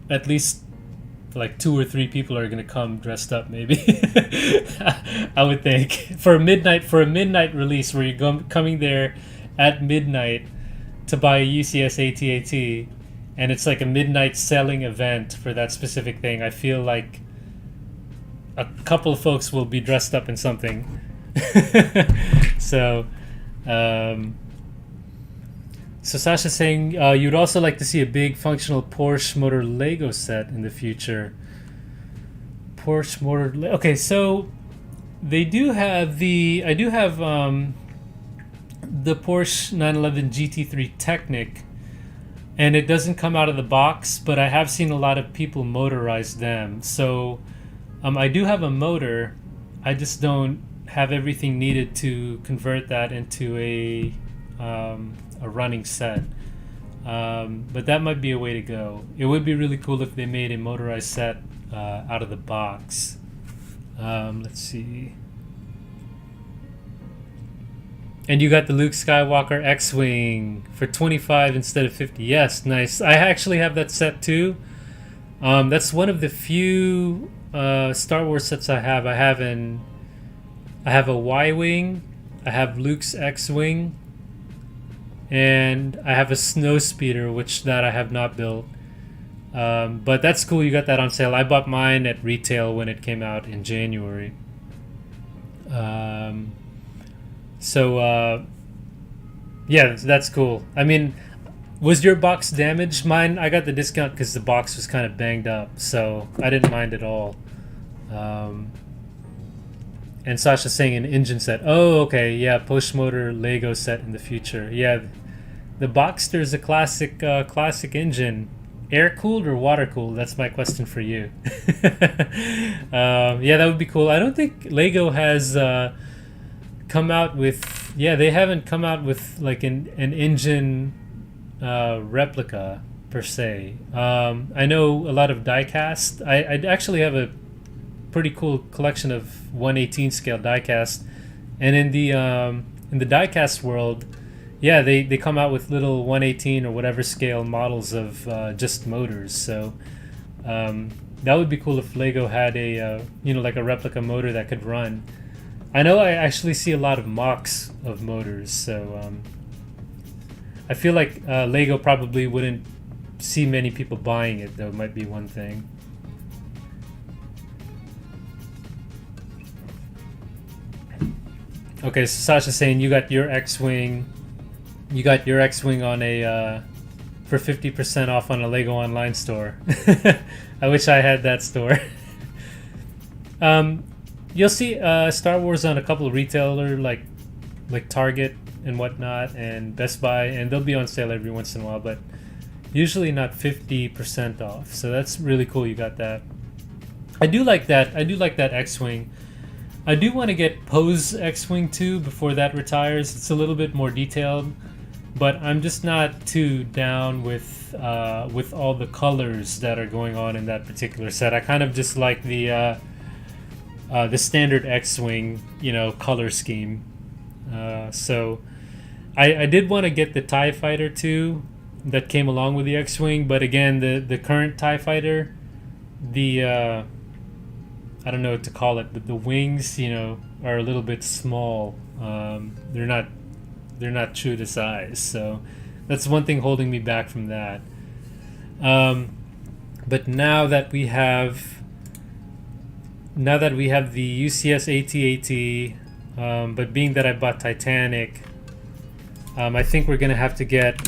at least like 2 or 3 people are gonna come dressed up, maybe. I would think for a midnight release where you're coming there at midnight to buy a UCS AT-AT, and it's like a midnight selling event for that specific thing. I feel like a couple of folks will be dressed up in something. So Sasha's saying you'd also like to see a big functional Porsche motor Lego set in the future. Porsche motor. Okay, so they do have I do have the Porsche 911 GT3 Technic, and it doesn't come out of the box, but I have seen a lot of people motorize them. So I do have a motor. I just don't have everything needed to convert that into a running set, but that might be a way to go. It would be really cool if they made a motorized set out of the box. Let's see. And you got the Luke Skywalker X-Wing for 25 instead of 50. Yes, nice. I actually have that set too. That's one of the few Star Wars sets I have. I have a Y-Wing, I have Luke's X-Wing, and I have a Snowspeeder, which that I have not built. But that's cool, you got that on sale. I bought mine at retail when it came out in January. Yeah, that's cool. I mean, was your box damaged? Mine, I got the discount because the box was kind of banged up, so I didn't mind at all. And Sasha's saying an engine set. Oh, okay, yeah, push motor Lego set in the future. Yeah, the Boxster's a classic engine. Air cooled or water cooled? That's my question for you. Yeah, that would be cool. I don't think Lego has come out with. Yeah, they haven't come out with like an engine replica per se. I know a lot of diecast. I actually have a pretty cool collection of 1/18 scale diecast, and in the diecast world, yeah, they come out with little 1/18 or whatever scale models of just motors. So that would be cool if Lego had a like a replica motor that could run. I know I actually see a lot of mocks of motors, so I feel like Lego probably wouldn't see many people buying it, though. Might be one thing. Okay, so Sasha's saying you got your X-Wing. You got your X-Wing on a for 50% off on a Lego Online store. I wish I had that store. You'll see Star Wars on a couple of retailer like Target and whatnot, and Best Buy, and they'll be on sale every once in a while, but usually not 50% off. So that's really cool. You got that. I do like that. I do like that X-Wing. I do want to get Poe's X-Wing too before that retires. It's a little bit more detailed, but I'm just not too down with all the colors that are going on in that particular set. I kind of just like the standard X-Wing, color scheme. So I did want to get the TIE Fighter too that came along with the X-Wing, but again, the current TIE Fighter, I don't know what to call it, but the wings, are a little bit small. They're not true to size, so that's one thing holding me back from that. But now that we have the UCS AT-AT, but being that I bought Titanic, I think we're gonna have to get.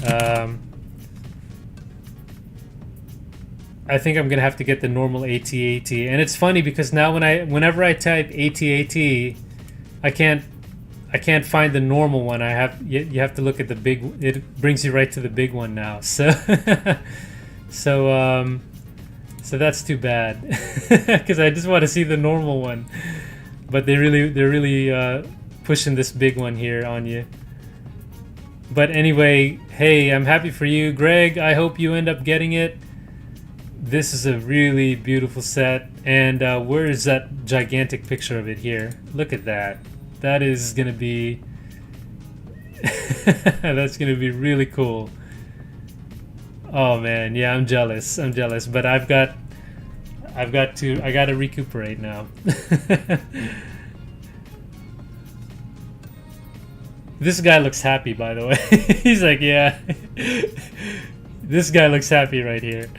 I think I'm gonna have to get the normal AT-AT, and it's funny because now whenever I type AT-AT, I can't find the normal one. You have to look at the big. It brings you right to the big one now. So so that's too bad because I just want to see the normal one, but they're really pushing this big one here on you. But anyway, hey, I'm happy for you, Greg. I hope you end up getting it. This is a really beautiful set, and where is that gigantic picture of it here? Look at that. That is gonna be that's gonna be really cool. Oh man, yeah, I'm jealous, but I gotta recuperate now. This guy looks happy, by the way. He's like, yeah. This guy looks happy right here.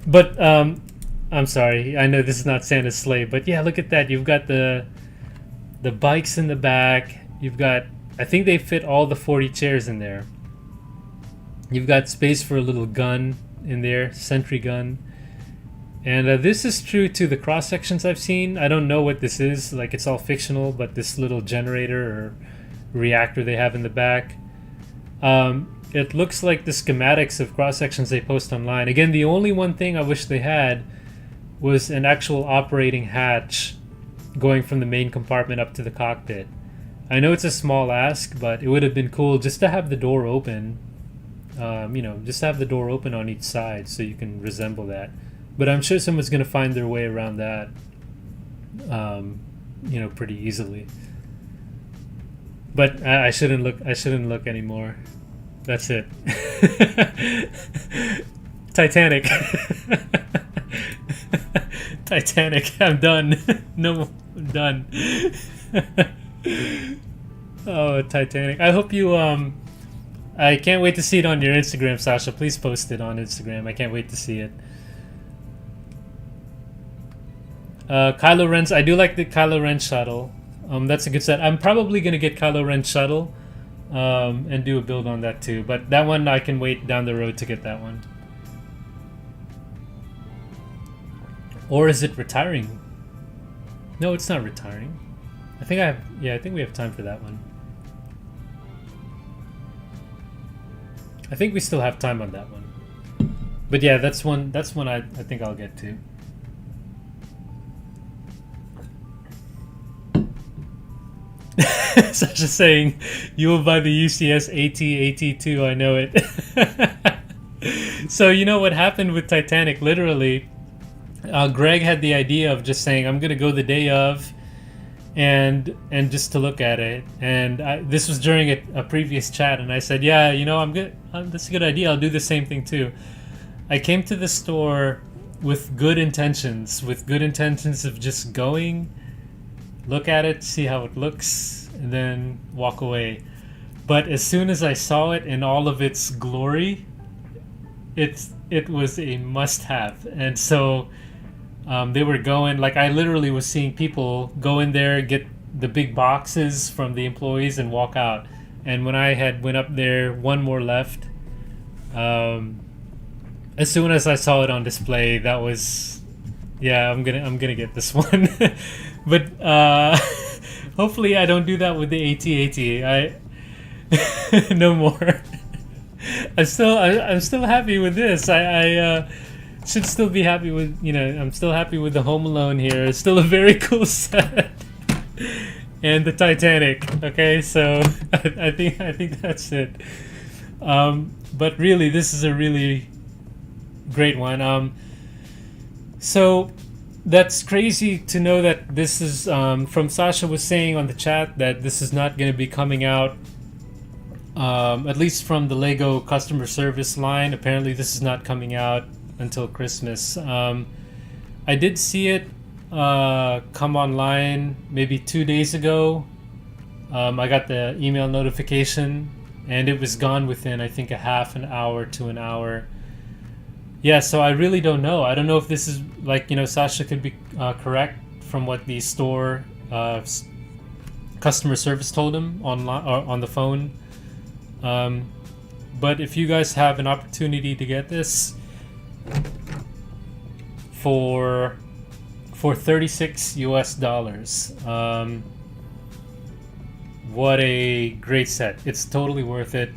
But I'm sorry, I know this is not Santa's sleigh, but yeah, look at that. You've got the bikes in the back. You've got, I think they fit all the 40 chairs in there. You've got space for a little gun in there, sentry gun. And this is true to the cross sections I've seen. I don't know what this is, like it's all fictional, but this little generator or reactor they have in the back. It looks like the schematics of cross sections they post online. Again, the only one thing I wish they had was an actual operating hatch going from the main compartment up to the cockpit. I know it's a small ask, but it would have been cool just to have the door open. Just have the door open on each side so you can resemble that. But I'm sure someone's gonna find their way around that, pretty easily. But I shouldn't look. I shouldn't look anymore. That's it. Titanic. Titanic. I'm done. No, I'm done. Oh, Titanic. I hope you. I can't wait to see it on your Instagram, Sasha. Please post it on Instagram. I can't wait to see it. Kylo Ren's. I do like the Kylo Ren shuttle. That's a good set. I'm probably gonna get Kylo Ren's shuttle, and do a build on that too. But that one I can wait down the road to get that one. Or is it retiring? No, it's not retiring. I think I have. Yeah, I think we have time for that one. I think we still have time on that one. But yeah, that's one. That's one I think I'll get to. Sasha saying, "You will buy the UCS AT-AT too." I know it. So you know what happened with Titanic? Literally, Greg had the idea of just saying, "I'm gonna go the day of," and just to look at it. And this was during a previous chat, and I said, "Yeah, I'm good. That's a good idea. I'll do the same thing too." I came to the store with good intentions, of just going, look at it, see how it looks, and then walk away. But as soon as I saw it in all of its glory, it was a must-have. And so they were going, like, I literally was seeing people go in there, get the big boxes from the employees, and walk out. And when I went up there, one more left. As soon as I saw it on display, that was, yeah, I'm gonna get this one. But hopefully I don't do that with the AT-AT. No more. I'm still happy with this. I should still be happy with, I'm still happy with the Home Alone here. It's still a very cool set. And the Titanic. Okay, so I think that's it. But really, this is a really great one. So that's crazy to know that this is from Sasha was saying on the chat that this is not going to be coming out, at least from the Lego customer service line. Apparently this is not coming out until Christmas. I did see it come online maybe 2 days ago. I got the email notification and it was gone within, I think, a half an hour to an hour. Yeah, so I really don't know. I don't know if this is, like, Sasha could be correct from what the store customer service told him on the phone. But if you guys have an opportunity to get this for $36 US, what a great set. It's totally worth it.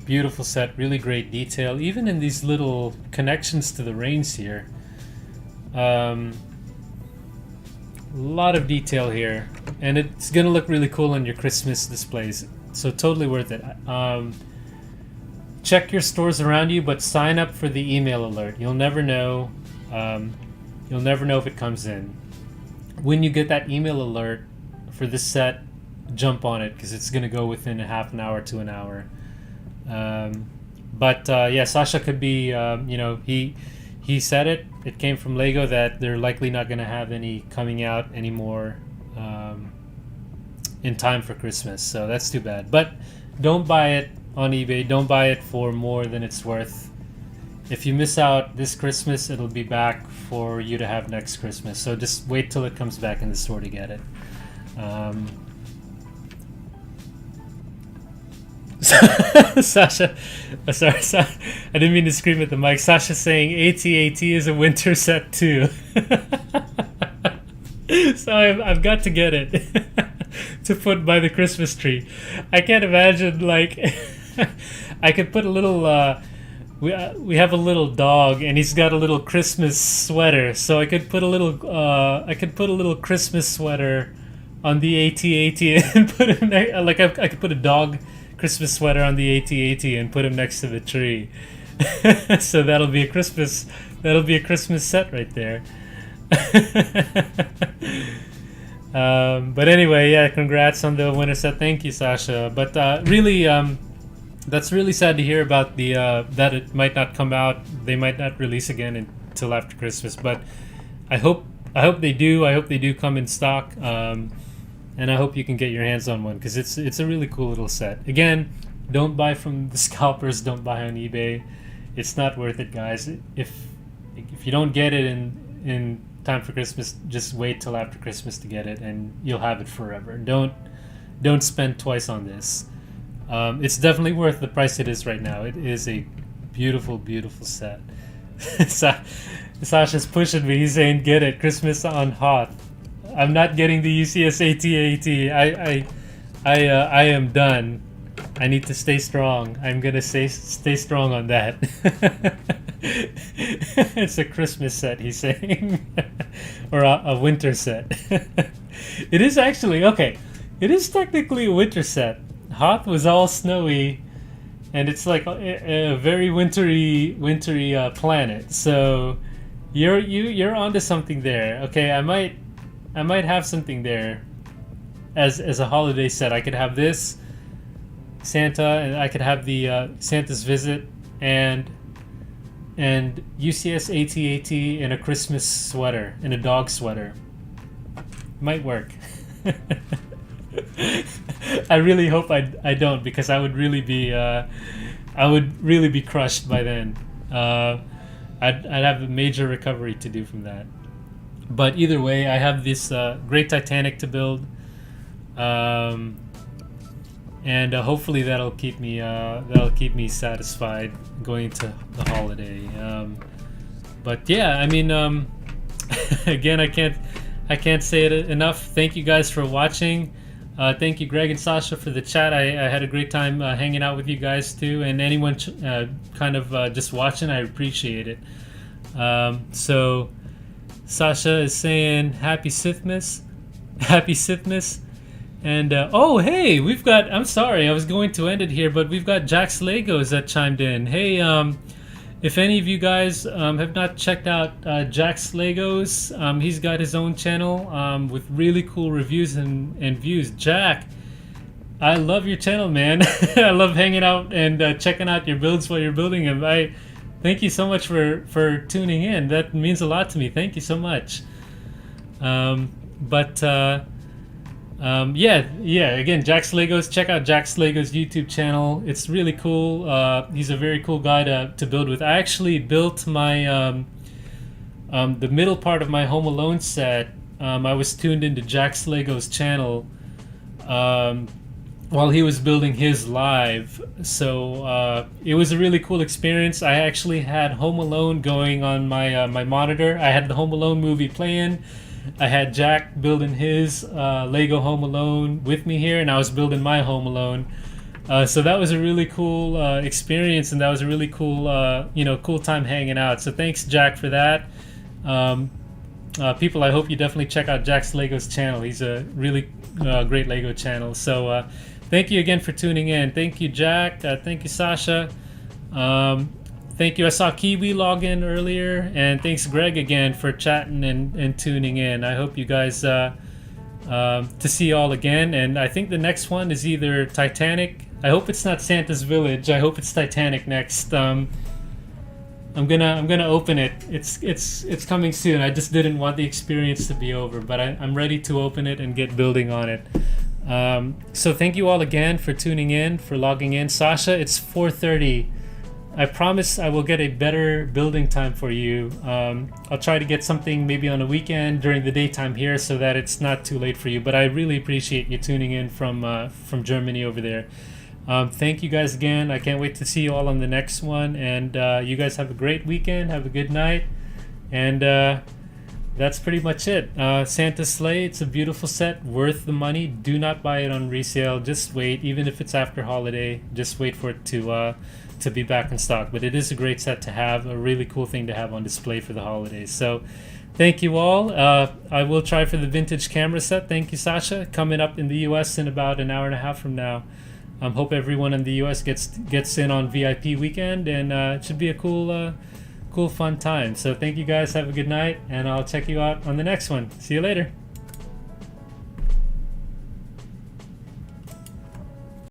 Beautiful set, really great detail, even in these little connections to the reins here. A lot of detail here, and it's gonna look really cool on your Christmas displays, so totally worth it. Check your stores around you, but sign up for the email alert. You'll never know. You'll never know if it comes in. When you get that email alert for this set, jump on it, because it's gonna go within a half an hour to an hour. But yeah, Sasha could be, he said it. It came from Lego that they're likely not going to have any coming out anymore in time for Christmas. So that's too bad. But don't buy it on eBay. Don't buy it for more than it's worth. If you miss out this Christmas, it'll be back for you to have next Christmas. So just wait till it comes back in the store to get it. Sasha, sorry, I didn't mean to scream at the mic. Sasha saying AT-AT is a winter set too. So I've got to get it to put by the Christmas tree. I can't imagine, like, I could put a little. We have a little dog and he's got a little Christmas sweater, so I could put a little Christmas sweater on the AT-AT and put him like I could put a dog Christmas sweater on the AT-AT and put him next to the tree. So that'll be a Christmas That'll be a Christmas set right there. But anyway, yeah, congrats on the winter set. Thank you, Sasha. But really, that's really sad to hear about the that it might not come out. They might not release again until after Christmas. But I hope they do. I hope they do come in stock. And I hope you can get your hands on one because it's a really cool little set. Again, don't buy from the scalpers. Don't buy on eBay. It's not worth it, guys. If you don't get it in time for Christmas, just wait till after Christmas to get it, and you'll have it forever. Don't spend twice on this. It's definitely worth the price it is right now. It is a beautiful, beautiful set. Sasha's pushing me. He's saying, "Get it, Christmas on Hoth." I'm not getting the UCS AT-AT. I am done. I need to stay strong. I'm gonna stay strong on that. It's a Christmas set, he's saying, or a winter set. It is actually okay. It is technically a winter set. Hoth was all snowy, and it's like a very wintry planet. So you're onto something there. Okay, I might have something there as a holiday set. I could have this Santa, and I could have the Santa's Visit and UCS AT-AT in a Christmas sweater, in a dog sweater. Might work. I really hope I don't, because I would really be crushed by then. I'd have a major recovery to do from that. But either way, I have this great Titanic to build, and hopefully that'll keep me satisfied going into the holiday. But yeah, I mean, again, I can't say it enough. Thank you guys for watching. Thank you, Greg and Sasha, for the chat. I had a great time hanging out with you guys too, and anyone kind of just watching, I appreciate it. So Sasha is saying happy Sithmas, and oh hey, we've got. I'm sorry, I was going to end it here, but we've got Jack's Legos that chimed in. Hey, if any of you guys have not checked out Jack's Legos, he's got his own channel with really cool reviews and views. Jack, I love your channel, man. I love hanging out and checking out your builds while you're building them. I thank you so much for tuning in. That means a lot to me. Thank you so much. Yeah. Again, Jack's Legos. Check out Jack's Legos YouTube channel. It's really cool. He's a very cool guy to build with. I actually built my the middle part of my Home Alone set. I was tuned into Jack's Legos channel while he was building his live. So it was a really cool experience. I actually had Home Alone going on my my monitor. I had the Home Alone movie playing. I had Jack building his Lego Home Alone with me here, and I was building my Home Alone. So that was a really cool experience, and that was a really cool, cool time hanging out. So thanks, Jack, for that. People, I hope you definitely check out Jack's Legos channel. He's a really great Lego channel. So thank you again for tuning in. Thank you, Jack. Thank you, Sasha. Thank you. I saw Kiwi log in earlier, and thanks, Greg, again for chatting and tuning in. I hope you guys to see you all again. And I think the next one is either Titanic. I hope it's not Santa's Village. I hope it's Titanic next. I'm gonna open it. It's coming soon. I just didn't want the experience to be over, but I'm ready to open it and get building on it. So thank you all again for tuning in, for logging in. Sasha, it's 4:30. I promise I will get a better building time for you. I'll try to get something maybe on a weekend during the daytime here so that it's not too late for you. But I really appreciate you tuning in from Germany over there. Thank you guys again. I can't wait to see you all on the next one. And you guys have a great weekend. Have a good night. And that's pretty much it. Santa Sleigh, it's a beautiful set, worth the money. Do not buy it on resale. Just wait, even if it's after holiday. Just wait for it to be back in stock. But it is a great set to have, a really cool thing to have on display for the holidays. So thank you all. I will try for the vintage camera set. Thank you, Sasha. Coming up in the US in about an hour and a half from now. Hope everyone in the US gets in on VIP weekend, and it should be a cool cool fun time. So thank you guys, have a good night, and I'll check you out on the next one. See you later.